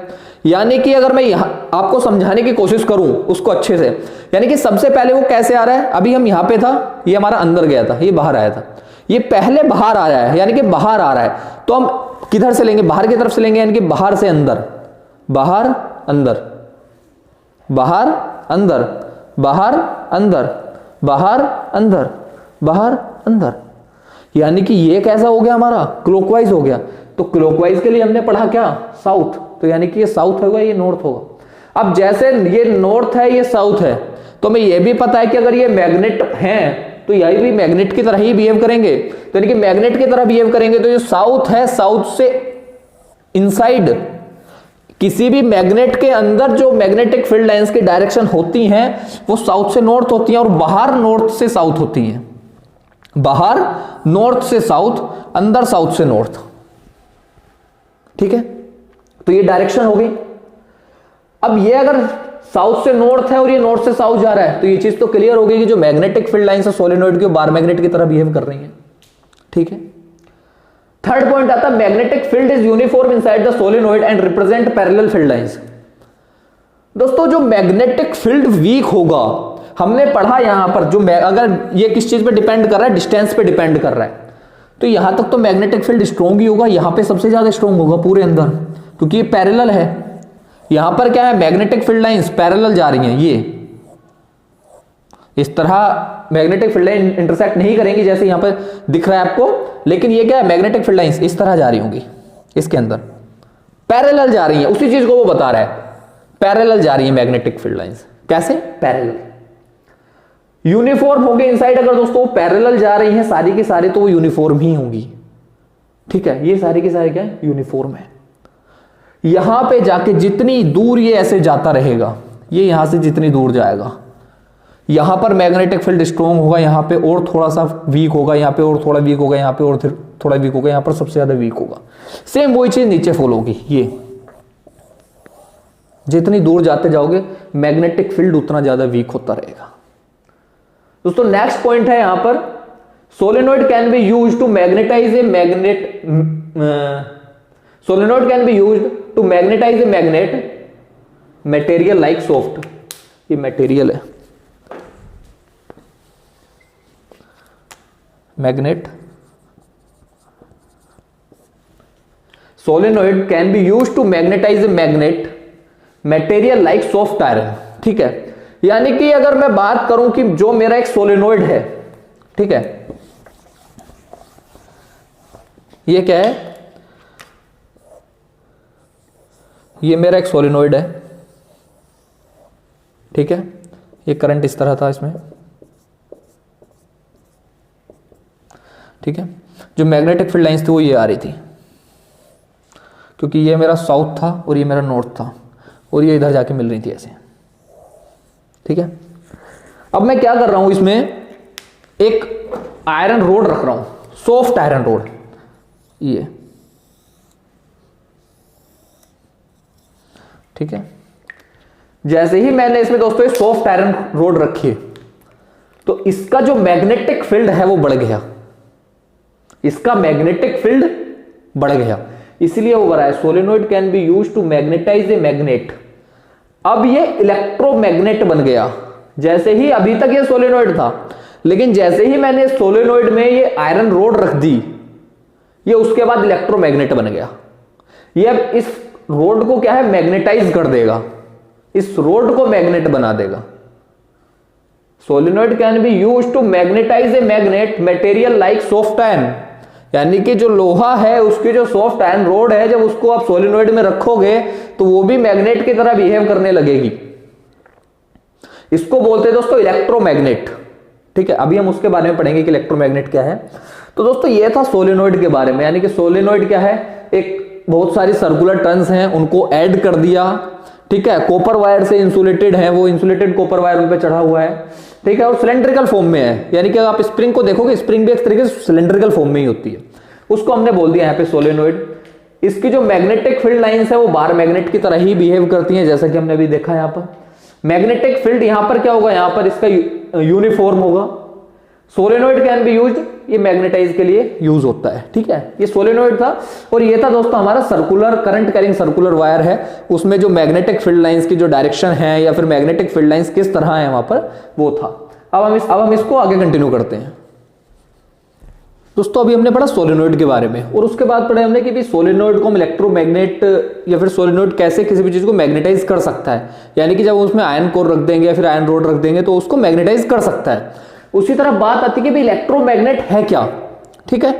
यानी कि अगर मैं यहां आपको समझाने की कोशिश करूं उसको अच्छे से, यानी कि सबसे पहले वो कैसे आ रहा है, अभी हम यहां पे था, ये हमारा अंदर गया था, ये बाहर आया था, ये पहले बाहर आ रहा है, यानी कि बाहर आ रहा है, तो हम किधर से लेंगे, बाहर की तरफ से लेंगे, यानी कि बाहर से अंदर, बाहर अंदर, बाहर अंदर, बाहर अंदर, बाहर अंदर, बाहर अंदर, यानी कि ये कैसा हो गया हमारा, क्लॉकवाइज हो गया। तो क्लॉकवाइज के लिए हमने पढ़ा क्या, साउथ, तो यानी कि ये साउथ होगा, ये नॉर्थ होगा। अब जैसे ये नॉर्थ है, ये साउथ है, तो हमें ये भी पता है कि अगर ये मैग्नेट हैं तो यही भी मैग्नेट की तरह ही बिहेव करेंगे, तो यानी कि मैग्नेट की तरह बिहेव करेंगे। तो जो साउथ है, साउथ से इनसाइड, किसी भी मैग्नेट के अंदर जो मैग्नेटिक फील्ड लाइंस की डायरेक्शन होती हैं वो साउथ से नॉर्थ होती हैं और बाहर नॉर्थ से साउथ होती हैं, बाहर नॉर्थ से साउथ, अंदर साउथ से नॉर्थ, ठीक है। तो ये डायरेक्शन हो गई। अब ये अगर साउथ से नॉर्थ है और ये नॉर्थ से साउथ जा रहा है, तो ये चीज तो क्लियर हो गई कि जो मैग्नेटिक फील्ड लाइंस है सोलेनोइड की बार मैग्नेट की तरह बिहेव कर रही है, ठीक है। थर्ड पॉइंट आता है, magnetic field is uniform inside the solenoid and represent parallel field lines. दोस्तों जो मैग्नेटिक फील्ड वीक होगा, हमने पढ़ा यहां पर, जो अगर ये किस चीज पे डिपेंड कर रहा है, डिस्टेंस पे डिपेंड कर रहा है, तो यहां तक तो मैग्नेटिक फील्ड स्ट्रॉन्ग ही होगा, यहां पे सबसे ज्यादा स्ट्रॉन्ग होगा पूरे अंदर, क्योंकि ये पैरेलल है। यहां पर क्या है, मैग्नेटिक फील्ड लाइंस पैरेलल जा रही हैं, ये इस तरह मैग्नेटिक फील्ड लाइन इंटरसेक्ट नहीं करेंगी जैसे यहां पर दिख रहा है आपको, लेकिन ये क्या है, मैग्नेटिक फील्ड लाइंस इस तरह जा रही होंगी, इसके अंदर पैरेलल जा रही हैं, उसी चीज को वो बता रहा है, पैरेलल जा रही है मैग्नेटिक फील्ड लाइंस। कैसे, पैरेलल, यूनिफॉर्म होंगे इनसाइड। अगर दोस्तों पैरेलल जा रही हैं सारी की सारी, तो वो यूनिफॉर्म ही होंगी, ठीक है। ये सारी की सारी क्या है, यूनिफॉर्म है। यहां पे जाके जितनी दूर ये ऐसे जाता रहेगा, ये यहां से जितनी दूर जाएगा, यहां पर मैग्नेटिक फील्ड स्ट्रॉन्ग होगा, यहां पे और थोड़ा सा वीक होगा, यहां पे और थोड़ा वीक होगा, यहां पे और थोड़ा वीक होगा, यहां पर सबसे ज्यादा वीक होगा। सेम वही चीज नीचे फॉलो होगी, ये जितनी दूर जाते जाओगे मैग्नेटिक फील्ड उतना ज्यादा वीक होता रहेगा। दोस्तों नेक्स्ट पॉइंट है यहां पर, solenoid can be used to magnetize a magnet, solenoid can be used to magnetize a magnet material like soft, ये मटेरियल है magnet, solenoid can be used to magnetize a magnet material like soft iron, ठीक है। यानी कि अगर मैं बात करूं कि जो मेरा एक सोलेनोइड है, ठीक है, ये क्या है, ये मेरा एक सोलेनोइड है, ठीक है, ये करंट इस तरह था इसमें, ठीक है। जो मैग्नेटिक फील्ड लाइंस थी वो ये आ रही थी, क्योंकि ये मेरा साउथ था और ये मेरा नॉर्थ था, और ये इधर जाके मिल रही थी ऐसे, ठीक है। अब मैं क्या कर रहा हूं, इसमें एक आयरन रोड रख रहा हूं, सॉफ्ट आयरन रोड, ये, ठीक है। जैसे ही मैंने इसमें दोस्तों ये सॉफ्ट आयरन रोड रखी, तो इसका जो मैग्नेटिक फील्ड है वो बढ़ गया, इसका मैग्नेटिक फील्ड बढ़ गया, इसलिए वो बढ़ा है। Solenoid can be used to magnetize a magnet, अब ये इलेक्ट्रोमैग्नेट बन गया। जैसे ही, अभी तक ये सोलेनोइड था, लेकिन जैसे ही मैंने सोलेनोइड में ये आयरन रोड रख दी, ये उसके बाद इलेक्ट्रोमैग्नेट बन गया। ये अब इस रोड को क्या है, मैग्नेटाइज कर देगा, इस रोड को मैग्नेट बना देगा। Solenoid can be used to magnetize a magnet material like soft iron, यानी कि जो लोहा है उसकी जो सॉफ्ट आयरन रोड है, जब उसको आप सोलेनोइड में रखोगे तो वो भी मैग्नेट की तरह बिहेव करने लगेगी। इसको बोलते हैं दोस्तों इलेक्ट्रोमैग्नेट, ठीक है। अभी हम उसके बारे में पढ़ेंगे कि इलेक्ट्रोमैग्नेट क्या है। तो दोस्तों ये था सोलेनोइड के बारे में, यानी कि सोलेनोइड क्या है, एक बहुत सारी सर्कुलर टर्न्स हैं उनको ऐड कर दिया, ठीक है। कॉपर वायर से इंसुलेटेड है, वो इंसुलेटेड कॉपर वायर उन पे चढ़ा हुआ है, ठीक है, और सिलेंड्रिकल फॉर्म में है, यानी कि आप स्प्रिंग को देखोगे स्प्रिंग भी एक तरीके से सिलेंड्रिकल फॉर्म में ही होती है, उसको हमने बोल दिया यहाँ पे सोलेनोइड। इसकी जो मैग्नेटिक फील्ड लाइंस है वो बार मैग्नेट की तरह ही बिहेव करती हैं, जैसा कि हमने अभी देखा यहाँ पर। मैग्नेटिक फील्ड यहां पर क्या होगा, यहां पर इसका यूनिफॉर्म होगा। सोलेनोइड कैन बी यूज्ड, ये मैग्नेटाइज के लिए यूज होता है, ठीक है। ये सोलेनोइड था और ये था दोस्तों हमारा circular current carrying circular wire है, उसमें जो मैग्नेटिक फील्ड लाइंस की जो डायरेक्शन है या फिर मैग्नेटिक फील्ड लाइंस किस तरह है वहां पर, वो था। अब हम इसको आगे कंटिन्यू करते हैं। दोस्तों अभी हमने पढ़ा सोलेनोइड के बारे में, और उसके बाद पढ़ा हमने कि भी सोलेनोइड को हम इलेक्ट्रोमैग्नेट या फिर सोलेनोइड कैसे किसी भी चीज को मैग्नेटाइज कर सकता है, यानी कि जब उसमें आयरन कोर रख देंगे या फिर आयरन रोड रख देंगे तो उसको मैग्नेटाइज कर सकता है। उसी तरह बात आती है कि भी इलेक्ट्रोमैग्नेट है क्या, ठीक है।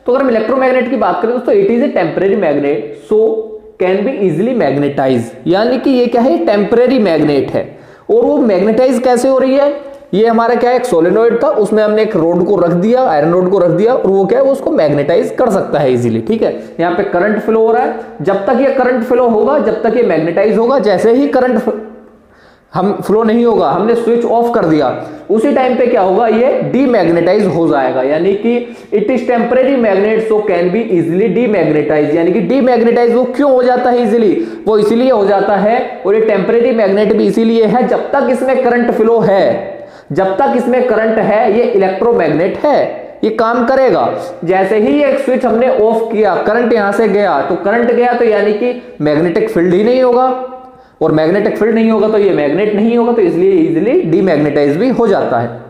तो अगर हम इलेक्ट्रोमैग्नेट की बात करें दोस्तों, it is a temporary magnet so can be easily magnetize, यानी कि ये क्या है, टेम्परेरी मैग्नेट है। और वो मैग्नेटाइज कैसे हो रही है, ये हमारा क्या है, एक सोलेनोइड था, उसमें हमने एक रोड को रख दिया, आयरन रोड को रख दिया, और वो क्या है, वो उसको मैग्नेटाइज कर सकता है इजीली, ठीक है। यहाँ पे करंट फ्लो हो रहा है, जब तक ये करंट फ्लो होगा जब तक ये मैग्नेटाइज होगा, जैसे ही करंट हम फ्लो नहीं होगा, हमने स्विच ऑफ कर दिया, उसी टाइम पे क्या होगा, ये डीमैग्नेटाइज हो जाएगा, यानी कि it is temporary magnet so can be easily demagnetise. यानी कि डीमैग्नेटाइज वो क्यों हो जाता है इजिली, वो इसीलिए हो जाता है, और ये टेम्परेरी मैग्नेट भी इसीलिए है जब तक इसमें करंट फ्लो है, जब तक इसमें करंट है ये इलेक्ट्रोमैग्नेट है, ये काम करेगा। जैसे ही ये एक स्विच हमने ऑफ किया, करंट यहां से गया, तो करंट गया तो यानी कि मैग्नेटिक फील्ड ही नहीं होगा, और मैग्नेटिक फील्ड नहीं होगा तो ये मैग्नेट नहीं होगा, तो इसलिए इजीली डीमैग्नेटाइज भी हो जाता है।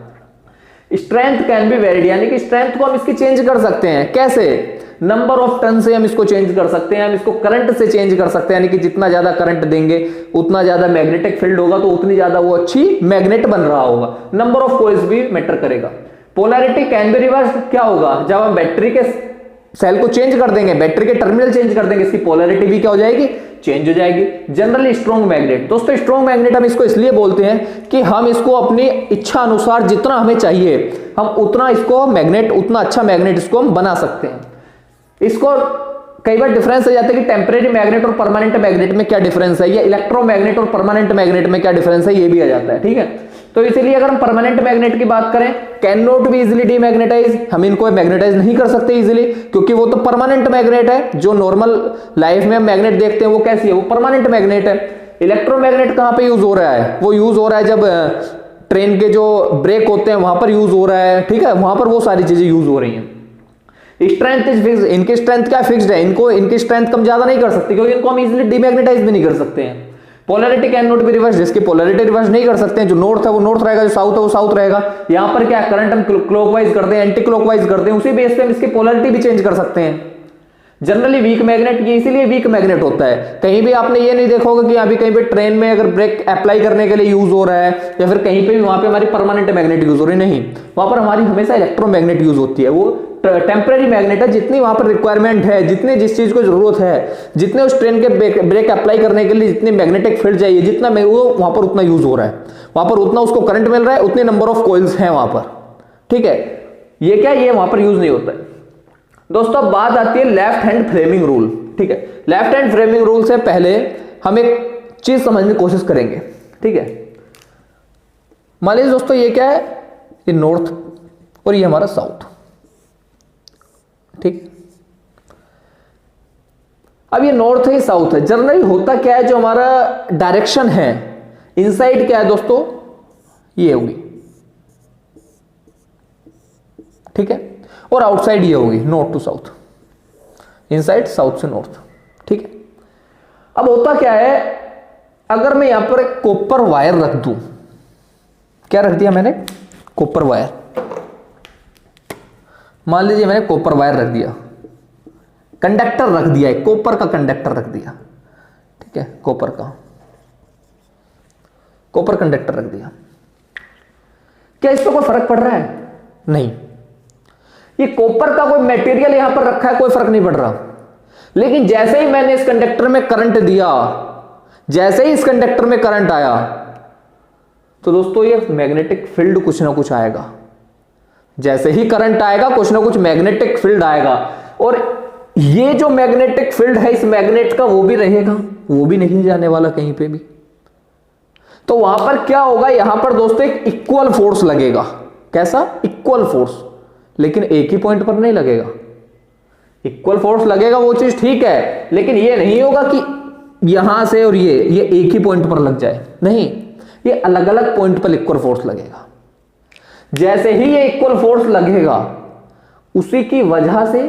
स्ट्रेंथ कैन बी वेरिड, यानी कि स्ट्रेंथ को हम इसकी चेंज कर सकते हैं, कैसे, नंबर ऑफ टर्न से हम इसको चेंज कर सकते हैं, हम इसको करंट से चेंज कर सकते हैं, यानी कि जितना ज्यादा करंट देंगे उतना ज्यादा मैग्नेटिक फील्ड होगा, तो उतनी ज्यादा वो अच्छी मैग्नेट बन रहा होगा। नंबर ऑफ कॉइल्स भी मैटर करेगा। पोलैरिटी कैन बी रिवर्स, क्या होगा, जब हम बैटरी के सेल को चेंज कर देंगे, बैटरी के टर्मिनल चेंज कर देंगे, इसकी पोलैरिटी भी क्या हो जाएगी, चेंज हो जाएगी। जनरली स्ट्रॉन्ग मैग्नेट, दोस्तों स्ट्रॉन्ग मैग्नेट हम इसको इसलिए बोलते हैं कि हम इसको अपनी इच्छा अनुसार जितना हमें चाहिए हम उतना इसको मैग्नेट, उतना अच्छा मैग्नेट इसको हम बना सकते हैं। इसको कई बार डिफरेंस हो जाता है कि टेम्परेरी मैग्नेट और परमानेंट मैग्नेट में क्या डिफरेंस है, या इलेक्ट्रोमैग्नेट और परमानेंट मैग्नेट में क्या डिफरेंस है, ये भी आ जाता है, ठीक है। तो इसीलिए अगर हम परमानेंट मैग्नेट की बात करें, can not be easily demagnetise, हम इनको मैग्नेटाइज नहीं कर सकते इजीली, क्योंकि वो तो परमानेंट मैग्नेट है। जो नॉर्मल लाइफ में हम मैग्नेट देखते हैं वो कैसी है, वो परमानेंट मैग्नेट है। इलेक्ट्रोमैग्नेट कहां पे यूज हो रहा है, वो यूज हो रहा है जब ट्रेन के जो ब्रेक होते हैं वहां पर यूज हो रहा है, ठीक है, वहां पर वो सारी चीजें यूज हो रही हैं। स्ट्रेंथ इज फिक्स, इनकी स्ट्रेंथ क्या फिक्स्ड है, इनको इनकी स्ट्रेंथ कम ज्यादा नहीं कर सकते, क्योंकि इनको हम इजीली डीमैग्नेटाइज भी नहीं कर सकते हैं। Polarity can not be reverse, जिसकी पोलैरिटी रिवर्स नहीं कर सकते हैं, जो नॉर्थ है वो नॉर्थ रहेगा, जो साउथ है वो साउथ रहेगा। यहां पर क्या करंट हम क्लॉकवाइज करते हैं, एंटी क्लॉकवाइज करते हैं, उसी बेस पे हम इसकी पोलैरिटी भी चेंज कर सकते हैं। जनरली वीक मैग्नेट, ये इसीलिए वीक मैग्नेट होता है। कहीं भी आपने ये नहीं देखोगे कि अभी कहीं पे ट्रेन में अगर ब्रेक अप्लाई करने के लिए यूज हो रहा है या फिर कहीं पे भी वहां पे हमारी परमानेंट मैग्नेट यूज हो रही, नहीं, वहां पर हमारी हमेशा इलेक्ट्रोमैग्नेट यूज होती है। वो टेम्परेरी मैग्नेट है, जितनी वहां पर रिक्वायरमेंट है, जितने जिस चीज को जरूरत है, जितने उस ट्रेन के ब्रेक अप्लाई करने के लिए जितनी मैग्नेटिक फील्ड चाहिए, जितना वो वहां पर उतना यूज हो रहा है, वहां पर उतना उसको करंट मिल रहा है, उतने नंबर ऑफ कॉइल्स हैं वहां पर, ठीक है। ये क्या, ये वहां पर यूज नहीं होता है। दोस्तों अब बात आती है लेफ्ट हैंड फ्रेमिंग रूल, ठीक है। लेफ्ट हैंड फ्रेमिंग रूल से पहले हम एक चीज समझने की कोशिश करेंगे, ठीक है। मान लीजिए दोस्तों ये क्या है, ये नॉर्थ और ये हमारा साउथ, ठीक। अब ये नॉर्थ है, साउथ है। जनरली होता क्या है, जो हमारा डायरेक्शन है इनसाइड क्या है दोस्तों, ये होगी, ठीक है, और आउटसाइड ये होगी, north to south, inside south से नॉर्थ, ठीक है। अब होता क्या है, अगर मैं यहां पर एक कॉपर वायर रख दूं, क्या रख दिया मैंने, कॉपर वायर, मान लीजिए मैंने कॉपर वायर रख दिया, कंडक्टर रख दिया, एक कॉपर का कंडक्टर रख दिया, ठीक है, कॉपर कंडक्टर रख दिया, क्या इस पर कोई फर्क पड़ रहा है, नहीं। ये कॉपर का कोई मटेरियल यहां पर रखा है, कोई फर्क नहीं पड़ रहा। लेकिन जैसे ही मैंने इस कंडक्टर में करंट दिया, जैसे ही इस कंडक्टर में करंट आया, तो दोस्तों ये मैग्नेटिक फील्ड कुछ ना कुछ आएगा। जैसे ही करंट आएगा कुछ ना कुछ मैग्नेटिक फील्ड आएगा, और ये जो मैग्नेटिक फील्ड है इस मैग्नेट का वो भी रहेगा, वो भी नहीं जाने वाला कहीं पे भी। तो वहां पर क्या होगा, यहां पर दोस्तों एक इक्वल फोर्स लगेगा। कैसा? इक्वल फोर्स, लेकिन एक ही पॉइंट पर नहीं लगेगा। इक्वल फोर्स लगेगा वो चीज ठीक है, लेकिन ये नहीं होगा कि यहां से और ये एक ही पॉइंट पर लग जाए, नहीं, ये अलग अलग पॉइंट पर इक्वल फोर्स लगेगा। जैसे ही ये इक्वल फोर्स लगेगा उसी की वजह से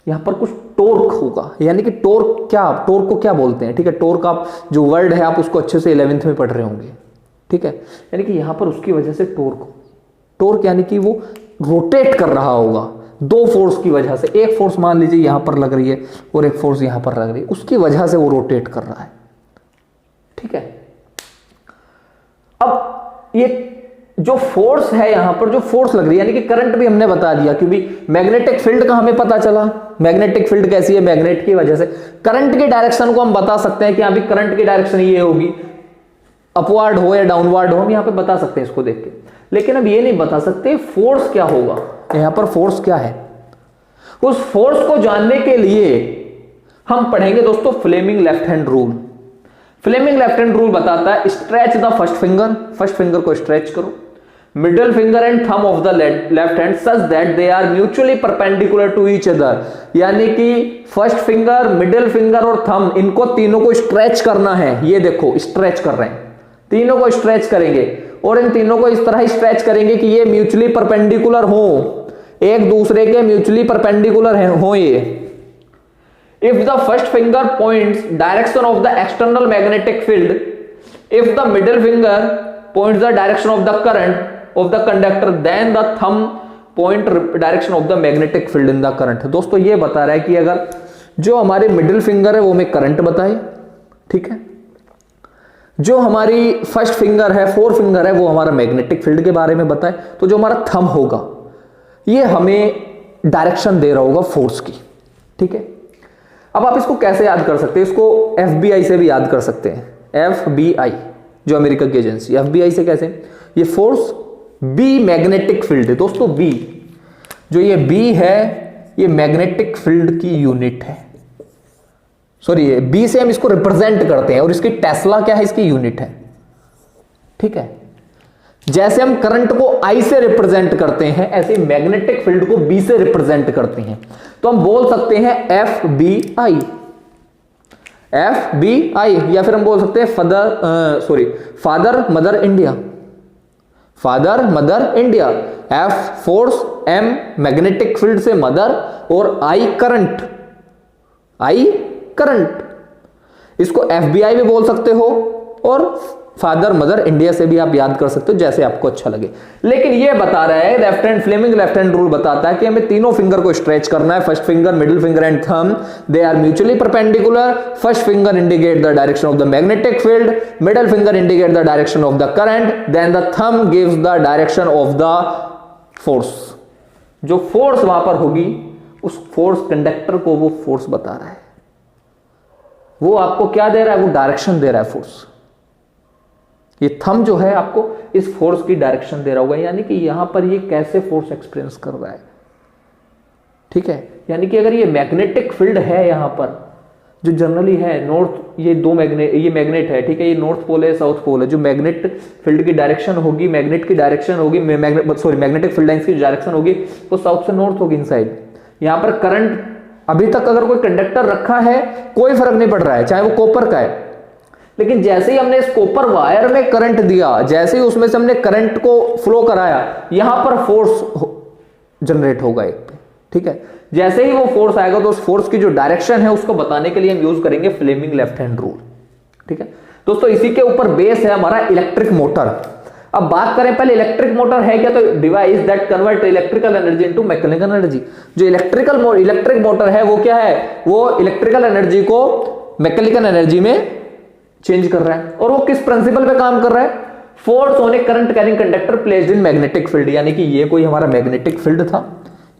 यहां पर कुछ टॉर्क होगा। यानी कि टॉर्क टॉर्क को क्या बोलते हैं, ठीक है, टॉर्क आप जो वर्ड है आप उसको अच्छे से 11th में पढ़ रहे होंगे, ठीक है। यानी कि यहां पर उसकी वजह से टॉर्क यानी कि वो रोटेट कर रहा होगा दो फोर्स की वजह से। एक फोर्स मान लीजिए यहां पर लग रही है और एक फोर्स यहां पर लग रही है, उसकी वजह से वो रोटेट कर रहा है, ठीक है। अब ये जो फोर्स है यहां पर जो फोर्स लग रही है, यानी कि करंट भी हमने बता दिया, क्योंकि मैग्नेटिक फील्ड का हमें पता चला। मैग्नेटिक फील्ड कैसी है? मैग्नेट की वजह से। करंट की डायरेक्शन को हम बता सकते हैं कि यहां भी करंट की डायरेक्शन ये होगी, अपवर्ड हो या डाउनवर्ड हो, हम यहां पे बता सकते हैं इसको देख के। लेकिन अब ये नहीं बता सकते फोर्स क्या होगा, यहां पर फोर्स क्या है। उस फोर्स को जानने के लिए हम पढ़ेंगे दोस्तों Fleming left hand rule. Fleming left hand rule बताता है स्ट्रेच द फर्स्ट फिंगर को स्ट्रेच करो, middle finger and thumb of the left hand such that they are mutually perpendicular to each other. यानी कि फर्स्ट फिंगर, मिडिल फिंगर और थंब, इनको तीनों को स्ट्रेच करना है। ये देखो स्ट्रेच कर रहे हैं, तीनों को स्ट्रेच करेंगे और इन तीनों को इस तरह स्ट्रेच करेंगे कि ये म्यूचुअली परपेंडिकुलर हो, एक दूसरे के म्यूचुअली परपेंडिकुलर हो ये। If the first finger points direction of the external magnetic field, if the middle finger points the direction of the current of the conductor, then the thumb point direction of the magnetic field in the current। दोस्तों ये बता रहा है कि अगर जो हमारे मिडिल फिंगर है वो हमें करंट बताए, ठीक है, जो हमारी फर्स्ट फिंगर है, फोर फिंगर है, वो हमारा मैग्नेटिक फील्ड के बारे में बताए, तो जो हमारा थंब होगा ये हमें डायरेक्शन दे रहा होगा फोर्स की, ठीक है। अब आप इसको कैसे याद कर सकते हैं? इसको FBI से भी याद कर सकते हैं। FBI जो अमेरिका की एजेंसी, FBI से कैसे? ये फोर्स B मैग्नेटिक फील्ड है दोस्तों। B जो ये B है ये मैग्नेटिक फील्ड की यूनिट है। सॉरी, B से हम इसको रिप्रेजेंट करते हैं और इसकी टेस्ला क्या है? इसकी यूनिट है, ठीक है। जैसे हम करंट को I से रिप्रेजेंट करते हैं ऐसे मैग्नेटिक फील्ड को B से रिप्रेजेंट करते हैं, तो हम बोल सकते हैं FBI, या फिर हम बोल सकते हैं father mother India. F force, M magnetic field से मदर और I करंट। इसको FBI भी बोल सकते हो और फादर मदर इंडिया से भी आप याद कर सकते हो, जैसे आपको अच्छा लगे। लेकिन ये बता रहा है left hand Fleming left hand rule बताता है कि हमें तीनों फिंगर को स्ट्रेच करना है। First finger, middle finger and thumb, they are mutually perpendicular. First finger indicate the direction of the magnetic field, middle finger indicate the direction of the current, then the thumb gives the direction of the force. जो फोर्स वहां पर होगी उस फोर्स कंडक्टर को वो फोर्स बता रहा है, वो आपको क्या दे रहा है? वो डायरेक्शन दे रहा है फोर्स। ये थंब जो है आपको इस फोर्स की डायरेक्शन दे रहा होगा, यानी कि यहां पर ये कैसे फोर्स एक्सपीरियंस कर रहा है, ठीक है। यानी कि अगर ये मैग्नेटिक फील्ड है यहां पर जो जनरली है नॉर्थ, ये मैग्नेट है, ठीक है, ये नॉर्थ पोल है, साउथ पोल है। जो मैग्नेट फील्ड की डायरेक्शन होगी, मैग्नेटिक फील्ड लाइंस की डायरेक्शन होगी वो साउथ से नॉर्थ होगी इनसाइड। यहां पर करंट, अभी तक अगर कोई कंडक्टर रखा है कोई फर्क नहीं पड़ रहा है, चाहे वो कॉपर का है, लेकिन जैसे ही हमने इस कॉपर वायर में करंट दिया, जैसे ही उसमें से हमने करंट को फ्लो कराया, यहां पर फोर्स जनरेट होगा एक पे, ठीक है। जैसे ही वो फोर्स आएगा तो उस फोर्स की जो डायरेक्शन है उसको बताने के लिए हम यूज करेंगे फ्लेमिंग लेफ्ट हैंड रूल, ठीक है दोस्तों। इसी के ऊपर बेस है हमारा इलेक्ट्रिक मोटर। अब बात करें पहले इलेक्ट्रिक मोटर है क्या, तो device that convert electrical energy into mechanical energy. जो इलेक्ट्रिक मोटर है वो क्या है? वो इलेक्ट्रिकल एनर्जी को मैकेनिकल एनर्जी में चेंज कर रहा है। और वो किस प्रिंसिपल पे काम कर रहा है? Force on A current carrying conductor placed in magnetic field. यानी कि ये कोई हमारा मैग्नेटिक फील्ड था,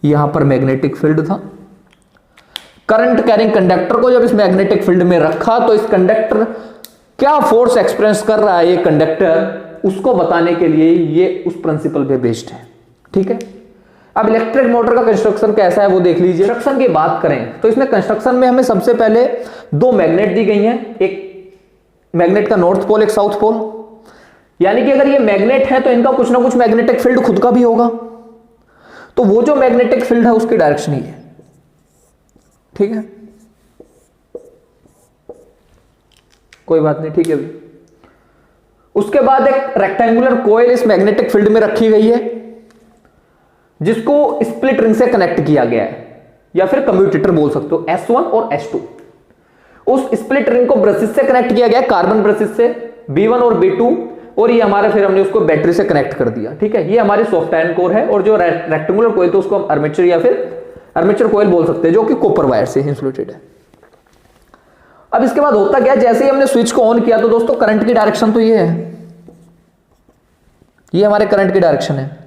यहां पर मैग्नेटिक फील्ड था। करंट कैरिंग कंडक्टर को जब इस मैग्नेटिक फील्ड में रखा तो इस कंडक्टर क्या फोर्स एक्सपीरियंस कर रहा है, ये कंडक्टर, उसको बताने के लिए ये उस प्रिंसिपल पे बेस्ड है, ठीक है। अब इलेक्ट्रिक मोटर का कंस्ट्रक्शन कैसा है वो देख लीजिए। कंस्ट्रक्शन की बात करें तो इसमें कंस्ट्रक्शन में हमें सबसे पहले दो मैग्नेट दी गई हैं, एक मैग्नेट का नॉर्थ पोल, एक साउथ पोल। यानी कि अगर ये मैग्नेट है तो इनका कुछ ना कुछ मैग्नेटिक फील्ड खुद का भी होगा, तो वो जो मैग्नेटिक फील्ड है उसकी डायरेक्शन ही है, ठीक है, कोई बात नहीं, ठीक है भी। उसके बाद एक रेक्टेंगुलर कॉइल इस मैग्नेटिक फील्ड में रखी गई है जिसको स्प्लिट रिंग से कनेक्ट किया गया है, या फिर कम्यूटेटर बोल सकते हो, S1 और S2। उस स्प्लिट रिंग को ब्रशेस से कनेक्ट किया गया, कार्बन ब्रशेस से, B1 और B2, और ये हमारे फिर हमने उसको बैटरी से कनेक्ट कर दिया, ठीक है। ये हमारी सॉफ्ट आयरन कोर है, और जो रेक्टेंगुलर कॉइल तो उसको हम आर्मेचर या फिर आर्मेचर कॉइल बोल सकते हैं, जो कि कॉपर वायर से इंसुलेटेड है। अब इसके बाद होता क्या, जैसे ही हमने स्विच को ऑन किया तो दोस्तों करंट की डायरेक्शन तो ये है, ये हमारे करंट की डायरेक्शन है।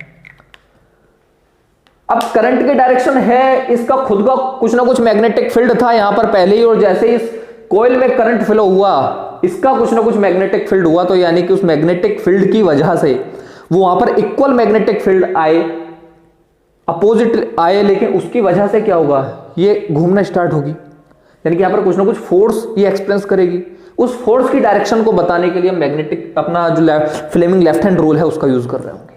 अब करंट की डायरेक्शन है, इसका खुद का कुछ ना कुछ मैग्नेटिक फील्ड था यहां पर पहले ही, और जैसे ही इस कॉइल में करंट फ्लो हुआ, इसका कुछ ना कुछ मैग्नेटिक फील्ड हुआ, तो यानी कि उस मैग्नेटिक फील्ड की वजह से वो वहां पर इक्वल मैग्नेटिक फील्ड आए, अपोजिट आए, लेकिन उसकी वजह से क्या होगा, ये घूमना स्टार्ट होगी, यानी कि यहां पर कुछ ना कुछ फोर्स ये एक्सपीरियंस करेगी। उस फोर्स की डायरेक्शन को बताने के लिए मैग्नेटिक अपना जो फ्लेमिंग लेफ्ट हैंड रूल है उसका यूज कर रहे होंगे।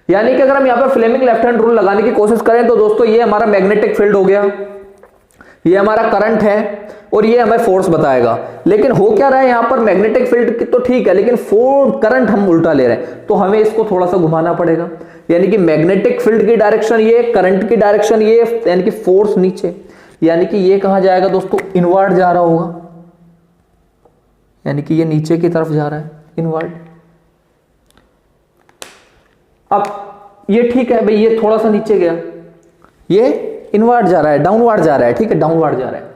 यानी कि अगर हम यहां पर फ्लेमिंग लेफ्ट हैंड रूल लगाने की कोशिश करें तो दोस्तों ये हमारा मैग्नेटिक फील्ड हो गया, ये हमारा करंट है, और ये हमें फोर्स बताएगा। लेकिन हो क्या रहा है यहां पर, मैग्नेटिक फील्ड तो ठीक है, लेकिन करंट हम उल्टा ले रहे हैं, तो हमें इसको थोड़ा सा घुमाना पड़ेगा। यानी कि मैग्नेटिक फील्ड की डायरेक्शन ये, करंट की डायरेक्शन ये, यानी कि फोर्स नीचे, यानी कि ये कहां जाएगा दोस्तों, इनवर्ड जा रहा होगा, यानी कि ये नीचे की तरफ जा रहा है, इनवर्ड। अब ये ठीक है भाई, ये थोड़ा सा नीचे गया, ये इनवर्ड जा रहा है, डाउनवर्ड जा रहा है, ठीक है, डाउनवर्ड जा रहा है।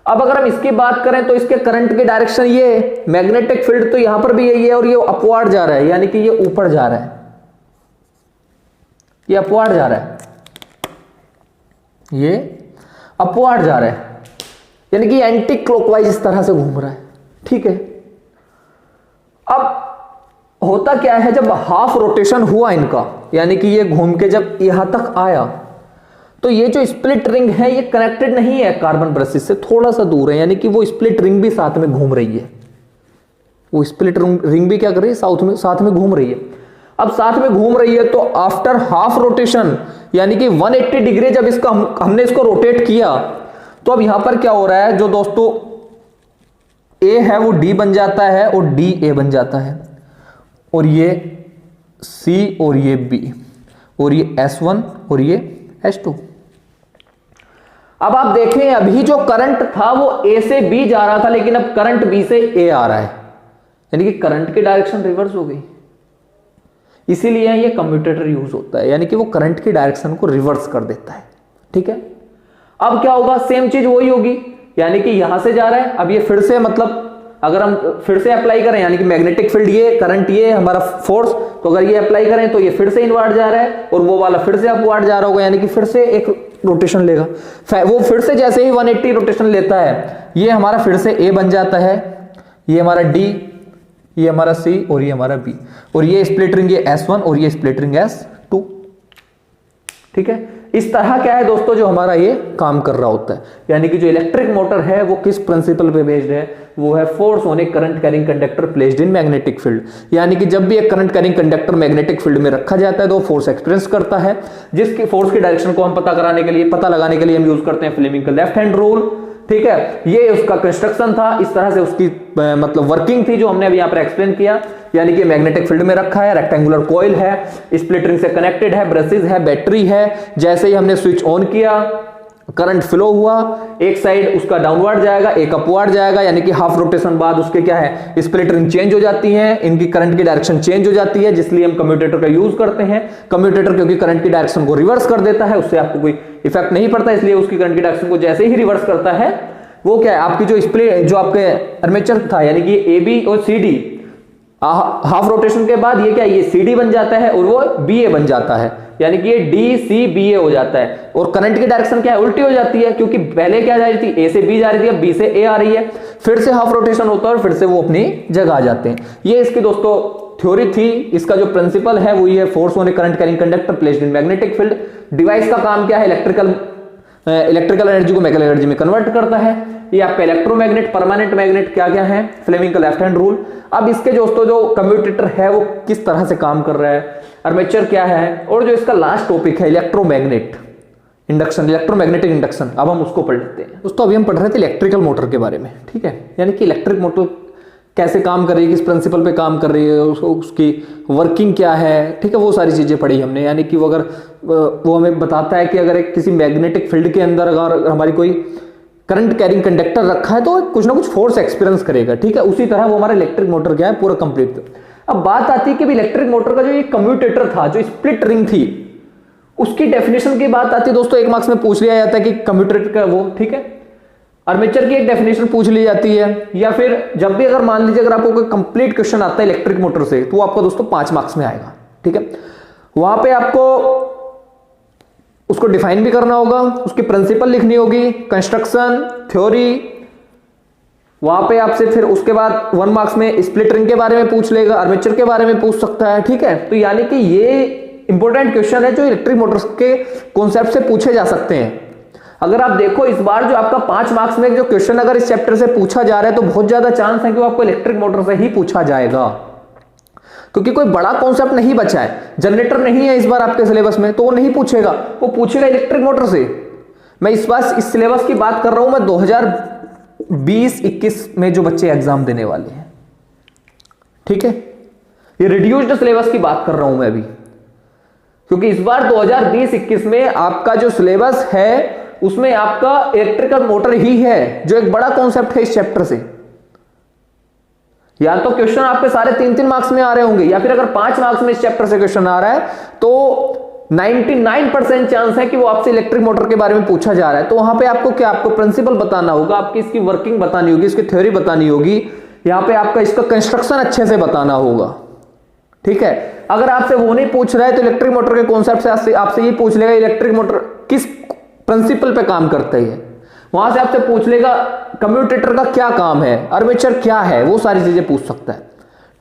अब अगर हम इसकी बात करें तो इसके करंट की डायरेक्शन ये, मैग्नेटिक फील्ड तो यहां पर भी यही है, और ये अपवर्ड जा रहा है, यानी कि ये ऊपर जा रहा है, ये अपवर्ड जा रहा है, ये अपवर्ड जा रहा है, यानी कि एंटी क्लॉकवाइज इस तरह से घूम रहा है, ठीक है। अब होता क्या है, जब हाफ रोटेशन हुआ इनका, यानी कि ये घूम के जब यहां तक आया, तो ये जो स्प्लिट रिंग है ये कनेक्टेड नहीं है कार्बन ब्रशेस से, थोड़ा सा दूर है, यानी कि वो स्प्लिट रिंग भी साथ में घूम रही है, वो स्प्लिट रिंग भी क्या कर रही है, साथ में घूम रही है। अब साथ में घूम रही है तो आफ्टर हाफ रोटेशन, यानी कि 180 डिग्री जब इसका हमने इसको रोटेट किया, तो अब यहां पर क्या हो रहा है, जो दोस्तों ए है वो डी बन जाता है, और डी ए बन जाता है, और ये सी, और ये बी, और ये S1, और ये S2। अब आप देखें, अभी जो करंट था वो ए से बी जा रहा था, लेकिन अब करंट बी से ए आ रहा है, यानी कि करंट की डायरेक्शन रिवर्स हो गई। इसीलिए ये कम्यूटेटर यूज होता है, यानी कि वो करंट की डायरेक्शन को रिवर्स कर देता है, ठीक है। अब क्या होगा, सेम चीज वही होगी, यानी कि यहां से जा रहा है, अब ये फिर से, मतलब अगर हम फिर से अप्लाई करें, यानी कि मैग्नेटिक फील्ड ये, करंट ये, हमारा फोर्स, तो अगर ये अप्लाई करें तो ये फिर से इनवर्ड जा रहा है, और वो वाला फिर से अपवर्ड जा रहा होगा, यानी कि फिर से एक रोटेशन लेगा। वो फिर से जैसे ही 180 रोटेशन लेता है, ये हमारा फिर से ए बन जाता है, ये हमारा डी, ये हमारा सी, और ये हमारा बी, और ये स्प्लिट रिंग ये S1, और ये स्प्लिट रिंग S2, ठीक है। इस तरह क्या है दोस्तों, जो हमारा ये काम कर रहा होता है, यानी कि जो इलेक्ट्रिक मोटर है वो किस प्रिंसिपल पे बेस्ड है, वो है force on A current carrying conductor placed in magnetic field. यानी कि जब भी एक current carrying conductor magnetic field में रखा जाता है तो फोर्स एक्सपीरियंस करता है, जिसकी फोर्स की डायरेक्शन को हम पता लगाने के लिए हम यूज करते हैं फ्लेमिंग का लेफ्ट हैंड रूल, ठीक है। ये उसका कंस्ट्रक्शन था, इस तरह से उसकी मतलब वर्किंग थी, जो हमने अभी यहां पर एक्सप्लेन किया। यानी कि मैग्नेटिक फील्ड में रखा है, रेक्टेंगुलर कॉइल है, स्प्लिट रिंग से कनेक्टेड है, ब्रशेस है, बैटरी है। जैसे ही हमने स्विच ऑन किया, करंट फ्लो हुआ, एक साइड उसका डाउनवर्ड जाएगा, एक अपवर्ड जाएगा, यानी कि हाफ रोटेशन बाद उसके क्या है, स्प्लिट रिंग चेंज हो जाती है, इनकी करंट की डायरेक्शन चेंज हो जाती है, जिसलिए हम कम्यूटेटर का यूज करते हैं। कम्यूटेटर क्योंकि करंट की डायरेक्शन को रिवर्स कर देता है, उससे आपको कोई इफेक्ट नहीं पड़ता, इसलिए उसकी करंट की डायरेक्शन को जैसे ही रिवर्स करता है, वो क्या है, आपकी जो स्प्लिट, जो आपके आर्मेचर था, यानी कि AB और CD, हाफ रोटेशन के बाद ये क्या, ये CD बन जाता है और वो BA बन जाता है, यानी कि ये DCBA हो जाता है। और करंट की डायरेक्शन क्या है, उल्टी हो जाती है, क्योंकि पहले क्या जा रही थी, A से B जा रही थी, अब B से A आ रही है, फिर से हाफ रोटेशन होता है और फिर से वो अपनी जगह आ जाते हैं। ये इसकी दोस्तों थ्योरी थी। इसका जो प्रिंसिपल है वो ये, force on A current carrying conductor placed in magnetic field. Device का काम क्या है, इलेक्ट्रिकल एनर्जी को मैकेनिकल एनर्जी में कन्वर्ट करता है। ये आपका इलेक्ट्रोमैग्नेट, परमानेंट मैग्नेट क्या क्या है, फ्लेमिंग का लेफ्ट हैंड रूल। अब इसके दोस्तों जो कम्यूटेटर है वो किस तरह से काम कर रहा है, आर्मेचर क्या है, और जो इसका लास्ट टॉपिक है इलेक्ट्रोमैग्नेट इंडक्शन, इलेक्ट्रोमैग्नेटिक इंडक्शन, अब हम उसको पढ़ लेते हैं। दोस्तों अभी हम पढ़ रहे थे इलेक्ट्रिकल मोटर के बारे में, ठीक है, यानी कि इलेक्ट्रिक मोटर कैसे काम कर रही है, किस प्रिंसिपल पे काम कर रही है, उसकी वर्किंग क्या है, ठीक है, वो सारी चीजें पढ़ी हमने। यानी कि वो हमें बताता है कि अगर एक किसी मैग्नेटिक फील्ड के अंदर अगर हमारी कोई करंट कैरिंग कंडक्टर रखा है तो कुछ ना कुछ फोर्स एक्सपीरियंस करेगा, ठीक है, उसी तरह वो हमारा इलेक्ट्रिक मोटर क्या है, पूरा कंप्लीट। अब बात आती है कि इलेक्ट्रिक मोटर का जो ये कम्यूटेटर था, जो स्प्लिट रिंग थी, उसकी डेफिनेशन की बात आती है दोस्तों, एक मार्क्स में पूछ लिया जाता है कि कम्यूटेटर का वो, ठीक है, आर्मेचर की एक डेफिनेशन पूछ ली जाती है, या फिर जब भी अगर मान लीजिए अगर आपको कोई कंप्लीट क्वेश्चन आता है इलेक्ट्रिक मोटर से तो वो आपको दोस्तों 5 मार्क्स में आएगा, ठीक है। वहां पे आपको उसको डिफाइन भी करना होगा, उसकी प्रिंसिपल लिखनी होगी, कंस्ट्रक्शन, थ्योरी, वहां पे आपसे फिर उसके बाद 1 मार्क्स में स्प्लिट रिंग के बारे में पूछ लेगा, आर्मेचर के बारे में पूछ सकता है, ठीक है। तो यानी कि ये इंपॉर्टेंट क्वेश्चन है जो इलेक्ट्रिक मोटर्स के कॉन्सेप्ट से पूछे जा सकते हैं। अगर आप देखो इस बार जो आपका 5 मार्क्स में जो क्वेश्चन अगर इस चैप्टर से पूछा जा रहा है तो बहुत ज्यादा चांस है कि वो आपको इलेक्ट्रिक मोटर से ही पूछा जाएगा, क्योंकि कोई बड़ा कॉन्सेप्ट नहीं बचा है, जनरेटर नहीं है इस बार आपके सिलेबस में, तो वो नहीं पूछेगा, वो पूछेगा इलेक्ट्रिक मोटर से। मैं इस बार इस सिलेबस की बात कर रहा हूं, मैं 2020-21 में जो बच्चे एग्जाम देने वाले हैं, ठीक है, ये रिड्यूस्ड सिलेबस की बात कर रहा हूं मैं अभी, क्योंकि इस बार 2020-21 में आपका जो सिलेबस है उसमें आपका इलेक्ट्रिकल मोटर ही है, जो एक बड़ा कॉन्सेप्ट है इस चैप्टर से। या तो क्वेश्चन आपके सारे 3-3 मार्क्स में आ रहे होंगे, या फिर अगर 5 मार्क्स में इस चैप्टर से क्वेश्चन आ रहा है तो 99% चांस है कि वो आपसे इलेक्ट्रिक मोटर के बारे में पूछा जा रहा है। तो वहां पे आपको क्या, आपको प्रिंसिपल बताना होगा, आपकी इसकी वर्किंग बतानी होगी, इसकी थ्योरी बतानी होगी, यहां पे आपका इसका कंस्ट्रक्शन अच्छे से बताना होगा, ठीक है। अगर आपसे वो नहीं पूछ रहा है तो इलेक्ट्रिक मोटर के कॉन्सेप्ट से आपसे ये पूछ लेगा इलेक्ट्रिक मोटर किस प्रिंसिपल पे काम करता है, वहां से आपसे पूछ लेगा कम्यूटेटर का क्या काम है, आर्मेचर क्या है, वो सारी चीजें पूछ सकता है,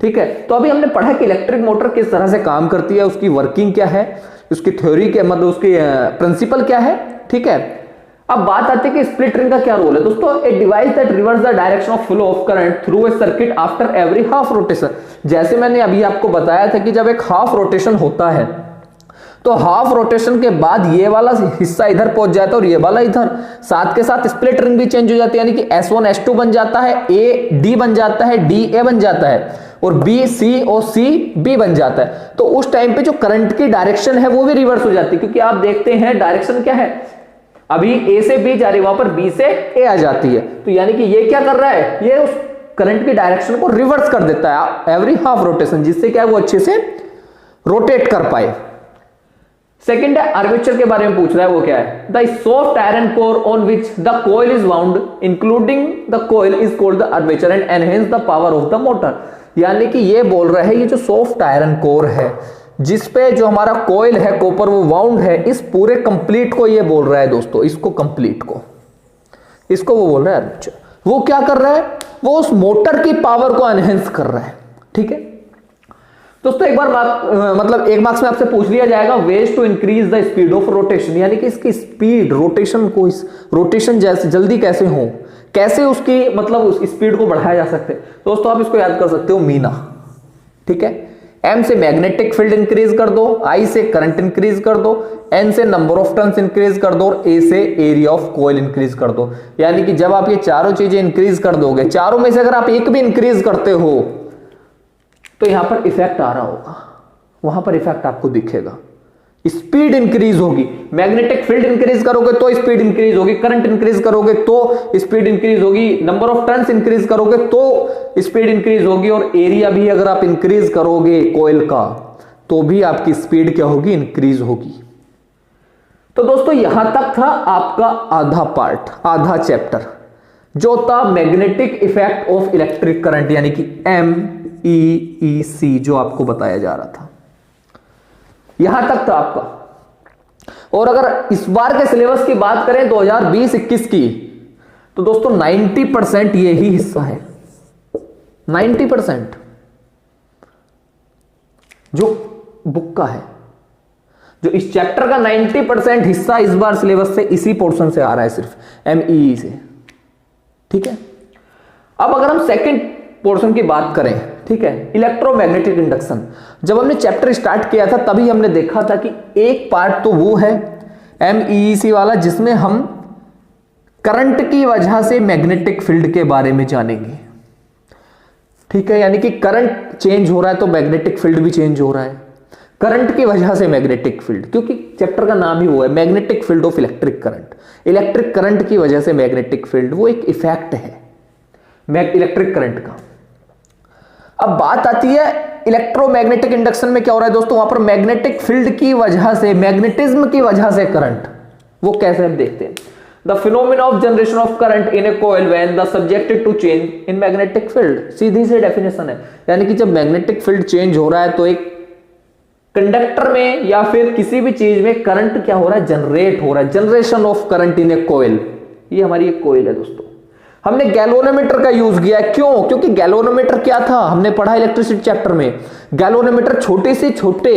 ठीक है। तो अभी हमने पढ़ा कि इलेक्ट्रिक मोटर किस तरह से काम करती है, उसकी वर्किंग क्या है, उसकी थ्योरी क्या, मतलब उसकी प्रिंसिपल क्या है, ठीक है। अब बात आती है कि स्प्लिट रिंग का क्या रोल है दोस्तों। A device that reverse the direction of flow of current through a circuit after every half rotation. जैसे मैंने अभी आपको बताया था कि जब एक हाफ रोटेशन होता है तो हाफ रोटेशन के बाद ये वाला हिस्सा इधर पहुंच जाता है और ये वाला इधर, साथ के साथ स्प्लिट रिंग भी चेंज हो जाती है, यानी कि S1 S2 बन जाता है, A D बन जाता है, D A बन जाता है, और B C और C B बन जाता है। तो उस टाइम पे जो करंट की डायरेक्शन है वो भी रिवर्स हो जाती है, क्योंकि आप देखते हैं डायरेक्शन क्या है, अभी A से B जा रही है, वहां पर B से A आ जाती है। तो यानी कि ये क्या कर रहा है, ये उस करंट की डायरेक्शन को रिवर्स कर देता है एवरी हाफ रोटेशन, जिससे क्या वो अच्छे से रोटेट कर पाए। सेकंड है आर्मेचर के बारे में पूछ रहा है, वो क्या है, the soft iron core on which the coil is wound including the coil is called the armature and enhance the power of the motor. यानी कि ये बोल रहा है ये जो सॉफ्ट आयरन कोर है जिसपे जो हमारा कॉइल है कॉपर वो वाउंड है, इस पूरे कंप्लीट को ये बोल रहा है दोस्तों, इसको कंप्लीट को, इसको वो बोल रहा है आर्मेचर। वो क्या कर रहा है, वो उस मोटर की पावर को एनहेंस कर रहा है, ठीक है दोस्तों। एक बार मतलब 1 मार्क्स में आपसे पूछ लिया जाएगा ways to increase the speed of rotation, यानी कि इसकी स्पीड, रोटेशन को, इस रोटेशन जैसे जल्दी कैसे हो, कैसे उसकी मतलब उस स्पीड को बढ़ाया जा सकते हैं दोस्तों। आप इसको याद कर सकते हो मीना, ठीक है। M से मैग्नेटिक फील्ड इंक्रीज कर दो, I से करंट इंक्रीज कर दो, N से नंबर ऑफ टर्न्स इंक्रीज कर दो, और A से एरिया ऑफ कॉइल इंक्रीज कर दो। यानी कि जब आप ये चारों चीजें इंक्रीज कर दोगे, चारों में से अगर आप एक भी इंक्रीज करते हो तो यहां पर इफेक्ट आ रहा होगा, वहां पर इफेक्ट आपको दिखेगा, स्पीड इंक्रीज होगी। मैग्नेटिक फील्ड इंक्रीज करोगे तो स्पीड इंक्रीज होगी, करंट इंक्रीज करोगे तो स्पीड इंक्रीज होगी, नंबर ऑफ टर्न्स इंक्रीज करोगे तो स्पीड इंक्रीज होगी, और एरिया भी अगर आप इंक्रीज करोगे कॉइल का तो भी आपकी स्पीड क्या होगी, इंक्रीज होगी। तो दोस्तों यहां तक था आपका आधा पार्ट, आधा चैप्टर, जो था magnetic effect of electric current, यानी कि M MEEC जो आपको बताया जा रहा था, यहां तक था आपका। और अगर इस बार के सिलेबस की बात करें 2020-21 की, तो दोस्तों 90% यही हिस्सा है। 90% जो बुक का है, जो इस चैप्टर का 90% हिस्सा इस बार सिलेबस से इसी पोर्शन से आ रहा है, सिर्फ MEE से। ठीक है, अब अगर हम सेकंड पोर्शन की बात करें, ठीक है, इलेक्ट्रोमैग्नेटिक इंडक्शन, जब हमने चैप्टर स्टार्ट किया था तभी हमने देखा था कि एक पार्ट तो वो है MEEC वाला जिसमें हम करंट की वजह से मैग्नेटिक फील्ड के बारे में जानेंगे। ठीक है, यानी कि करंट चेंज हो रहा है तो मैग्नेटिक फील्ड भी चेंज हो रहा है, करंट की वजह से मैग्नेटिक फील्ड, क्योंकि चैप्टर का नाम ही वो है magnetic field of electric current. Electric current की वजह से मैग्नेटिक फील्ड, वो एक इफेक्ट है इलेक्ट्रिक करंट का। अब बात आती है इलेक्ट्रोमैग्नेटिक इंडक्शन में क्या हो रहा है दोस्तों, वहां पर मैग्नेटिक फील्ड की वजह से, मैग्नेटिज्म की वजह से करंट, वो कैसे हम देखते हैं। The phenomena of generation of current in a coil when the subjected to change in magnetic field, सीधी सी डेफिनेशन है। यानी कि जब मैग्नेटिक फील्ड चेंज हो रहा है तो एक कंडक्टर में या फिर किसी भी चीज में करंट क्या हो रहा है, जनरेट हो रहा है, generation of current in a coil. ये हमारी एक कॉइल है दोस्तों। हमने गैल्वेनोमीटर का यूज किया है, क्यों, क्योंकि गैल्वेनोमीटर क्या था, हमने पढ़ा इलेक्ट्रिसिटी चैप्टर में, गैल्वेनोमीटर छोटे से छोटे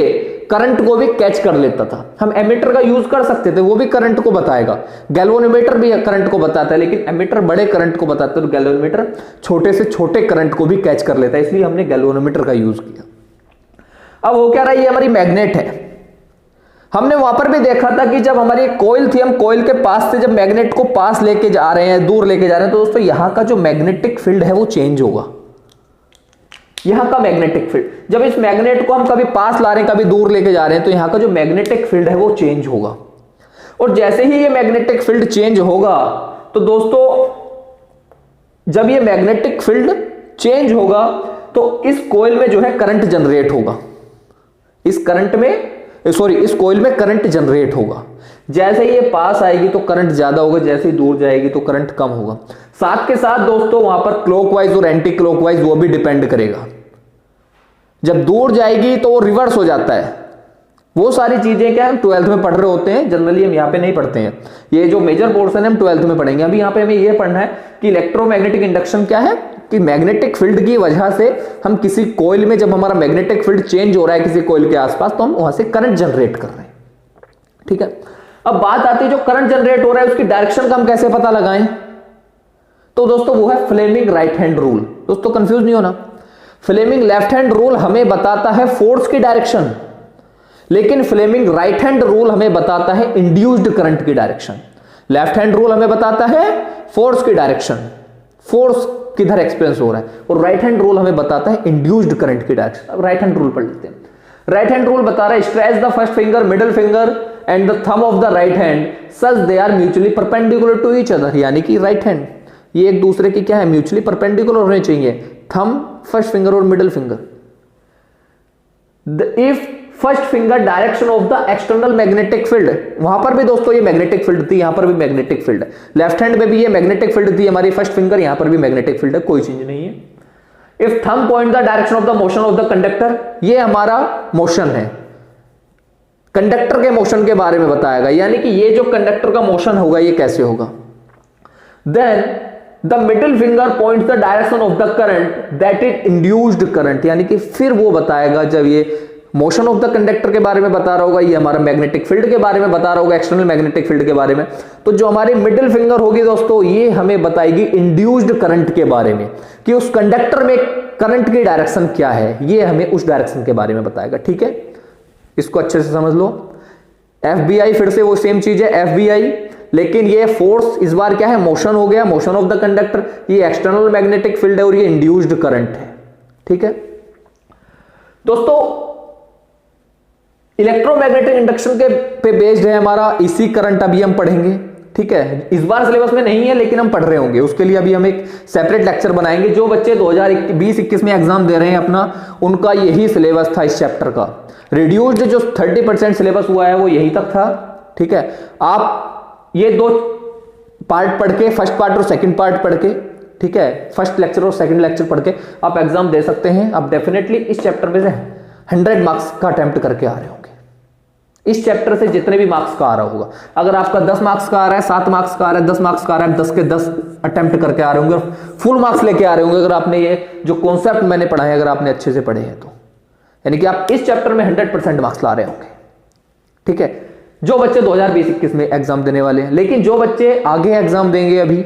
करंट को भी कैच कर लेता था। हम एमीटर का यूज कर सकते थे, वो भी करंट को बताएगा, गैल्वेनोमीटर भी करंट को बताता है, लेकिन एमीटर बड़े करंट को बताता है, तो गैल्वेनोमीटर छोटे से छोटे करंट को भी कैच कर लेता है, इसलिए हमने गैल्वेनोमीटर का यूज किया। अब हो क्या रहा है, ये हमारी मैग्नेट है। हमने वहां पर भी देखा था कि जब हमारी कॉइल थी, हम कॉइल के पास से जब मैग्नेट को पास लेके जा रहे हैं, दूर लेके जा रहे हैं, तो दोस्तों यहां का जो मैग्नेटिक फील्ड है वो चेंज होगा। यहां का मैग्नेटिक फील्ड, जब इस मैग्नेट को हम कभी पास ला रहे हैं, कभी दूर लेके जा रहे हैं, तो यहां का जो मैग्नेटिक फील्ड है वो चेंज होगा। और जैसे ही ये मैग्नेटिक फील्ड चेंज होगा, तो दोस्तों जब ये मैग्नेटिक फील्ड चेंज होगा तो इस कॉइल में जो है करंट जनरेट होगा, इस कॉइल में करंट जनरेट होगा। जैसे ही ये पास आएगी तो करंट ज्यादा होगा, जैसे ही दूर जाएगी तो करंट कम होगा। साथ के साथ दोस्तों वहां पर क्लॉकवाइज और एंटी क्लॉकवाइज वो भी डिपेंड करेगा। जब दूर जाएगी तो वो रिवर्स हो जाता है। वो सारी चीजें क्या हम 12th में पढ़ रहे होते हैं, जनरली हम यहाँ पे नहीं पढ़ते हैं। ये जो मेजर पोर्शन है हम 12th में पढ़ेंगे। अभी यहाँ पे हमें ये पढ़ना है कि इलेक्ट्रोमैग्नेटिक इंडक्शन क्या है, कि मैग्नेटिक फील्ड की वजह से हम किसी कॉइल में, जब हमारा मैग्नेटिक फील्ड चेंज हो रहा है किसी कॉइल के आसपास, तो हम वहां से करंट जनरेट कर रहे हैं। ठीक है, अब बात आती है जो करंट जनरेट हो रहा है उसकी डायरेक्शन का हम कैसे पता लगाएं। तो दोस्तों वो है फ्लेमिंग राइट हैंड रूल। दोस्तों कंफ्यूज नहीं होना, फ्लेमिंग लेफ्ट हैंड रूल हमें बताता है फोर्स की डायरेक्शन, लेकिन फ्लेमिंग राइट हैंड रूल हमें बताता है इंड्यूस्ड करंट की डायरेक्शन। लेफ्ट हैंड रूल हमें बताता है फोर्स की डायरेक्शन, फोर्स किधर एक्सपीरियंस हो रहा है, और राइट हैंड रूल हमें बताता है इंड्यूस्ड करंट की डायरेक्शन। अब राइट हैंड रूल पढ़ लेते हैं। राइट हैंड रूल बता रहा है stretch the first finger, middle finger and the thumb of the right hand such they are mutually perpendicular to each other. यानी कि राइट हैंड ये एक दूसरे की क्या है, म्यूचुअली परपेंडिकुलर होने चाहिए। थंब फर्स्ट फिंगर और middle finger, if first finger direction of the external magnetic field, वहां पर भी दोस्तों ये मैग्नेटिक फील्ड थी, यहां पर भी मैग्नेटिक फील्ड है। लेफ्ट हैंड में भी ये मैग्नेटिक फील्ड थी हमारी फर्स्ट फिंगर, यहां पर भी मैग्नेटिक फील्ड है, कोई चेंज नहीं है। If thumb point the direction of the motion of the conductor, ये हमारा मोशन है, कंडक्टर के मोशन के बारे में बताएगा, यानी कि ये जो कंडक्टर का मोशन होगा ये कैसे होगा। Then the middle finger points the direction of the current that is induced current, यानी कि फिर वो बताएगा, जब ये मोशन ऑफ द कंडक्टर के बारे में बता रहा होगा, ये हमारा मैग्नेटिक फील्ड के बारे में बता रहा होगा, एक्सटर्नल मैग्नेटिक फील्ड के बारे में, तो जो हमारी मिडिल फिंगर होगी दोस्तों ये हमें बताएगी इंड्यूस्ड करंट के बारे में, कि उस कंडक्टर में करंट की डायरेक्शन क्या है, ये हमें उस डायरेक्शन के बारे में बताएगा। ठीक है, इसको अच्छे से समझ लो। FBI फिर से वो सेम चीज है FBI, लेकिन ये फोर्स इस बार क्या है, मोशन हो गया, मोशन ऑफ द कंडक्टर, ये एक्सटर्नल मैग्नेटिक फील्ड है और ये इंड्यूस्ड करंट है। ठीक है दोस्तों, इलेक्ट्रोमैग्नेटिक इंडक्शन के पे बेस्ड है हमारा इसी करंट, अभी हम पढ़ेंगे। ठीक है, इस बार सिलेबस में नहीं है लेकिन हम पढ़ रहे होंगे, उसके लिए अभी हम एक सेपरेट लेक्चर बनाएंगे। जो बच्चे 2020-21 में एग्जाम दे रहे हैं अपना, उनका यही सिलेबस था इस चैप्टर का। रिड्यूस्ड जो 30% सिलेबस हुआ है वो यही तक था। ठीक है, आप ये दो पार्ट पढ़ के, फर्स्ट पार्ट और सेकंड पार्ट पढ़ के, ठीक है, फर्स्ट लेक्चर और सेकंड लेक्चर पढ़ के आप एग्जाम दे सकते हैं। आप डेफिनेटली इस चैप्टर में से 100 मार्क्स का अटेम्प्ट करके आ रहे होंगे। इस चैप्टर से जितने भी मार्क्स का आ रहा होगा, अगर आपका 10 मार्क्स का आ रहा है, 7 मार्क्स का आ रहा है, 10 मार्क्स का आ रहा है, 10 के 10 अटेम्प्ट करके आ रहे होंगे, फुल मार्क्स लेके आ रहे होंगे अगर आपने ये जो कॉन्सेप्ट मैंने पढ़ा है अगर आपने अच्छे से पढ़े हैं तो, यानी कि आप इस चैप्टर में 100% मार्क्स ला रहे होंगे। ठीक है, जो बच्चे 2020-21 में एग्जाम देने वाले हैं, लेकिन जो बच्चे आगे एग्जाम देंगे अभी,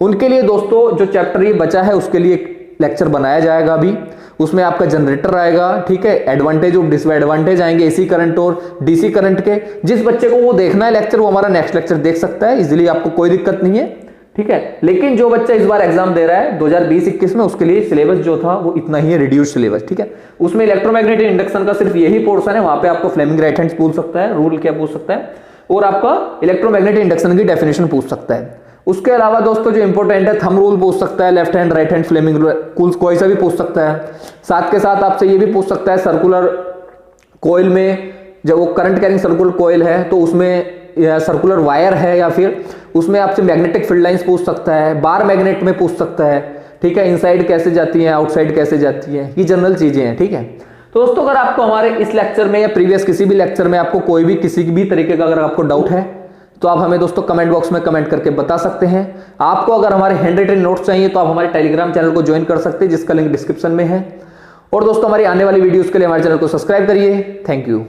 उनके लिए दोस्तों जो चैप्टर ये बचा है उसके लिए लेक्चर बनाया जाएगा अभी। उसमें आपका जनरेटर आएगा, ठीक है, एडवांटेज और डिसएडवांटेज आएंगे एसी करंट और डीसी करंट के। जिस बच्चे को वो देखना है लेक्चर, वो हमारा नेक्स्ट लेक्चर देख सकता है इजीली, आपको कोई दिक्कत नहीं है। ठीक है, लेकिन जो बच्चा इस बार एग्जाम दे रहा है 2020-21 में, उसके लिए सिलेबस जो था वो इतना ही है, रिड्यूस सिलेबस। ठीक है, उसमें इलेक्ट्रोमैग्नेटिक इंडक्शन का सिर्फ यही पोर्शन है, वहां पे आपको फ्लेमिंग राइट हैंड पूछ सकता है, रूल क्या पूछ सकता है, और आपका इलेक्ट्रोमैग्नेटिक इंडक्शन की डेफिनेशन पूछ सकता है। उसके अलावा दोस्तों जो इंपॉर्टेंट है, थंब रूल पूछ सकता है, left hand right hand Fleming rule कोई सा भी पूछ सकता है। साथ के साथ आपसे ये भी पूछ सकता है, सर्कुलर कोयल में जब वो करंट कैरिंग सर्कुलर कोयल है तो उसमें सर्कुलर वायर है, या फिर उसमें आपसे मैग्नेटिक फील्ड लाइंस पूछ सकता है, बार मैग्नेट में पूछ सकता है। ठीक है, इनसाइड कैसे जाती है, आउटसाइड कैसे जाती है, ये जनरल चीजें हैं। ठीक है, तो दोस्तों अगर आपको हमारे इस लेक्चर में या प्रीवियस किसी भी लेक्चर में आपको कोई भी किसी भी तरीके का अगर आपको डाउट है तो आप हमें दोस्तों कमेंट बॉक्स में कमेंट करके बता सकते हैं। आपको अगर हमारे हैंड रिटन नोट्स चाहिए तो आप हमारे टेलीग्राम चैनल को ज्वाइन कर सकते हैं, जिसका लिंक डिस्क्रिप्शन में है। और दोस्तों हमारी आने वाली वीडियोस के लिए हमारे चैनल को सब्सक्राइब करिए। Thank you.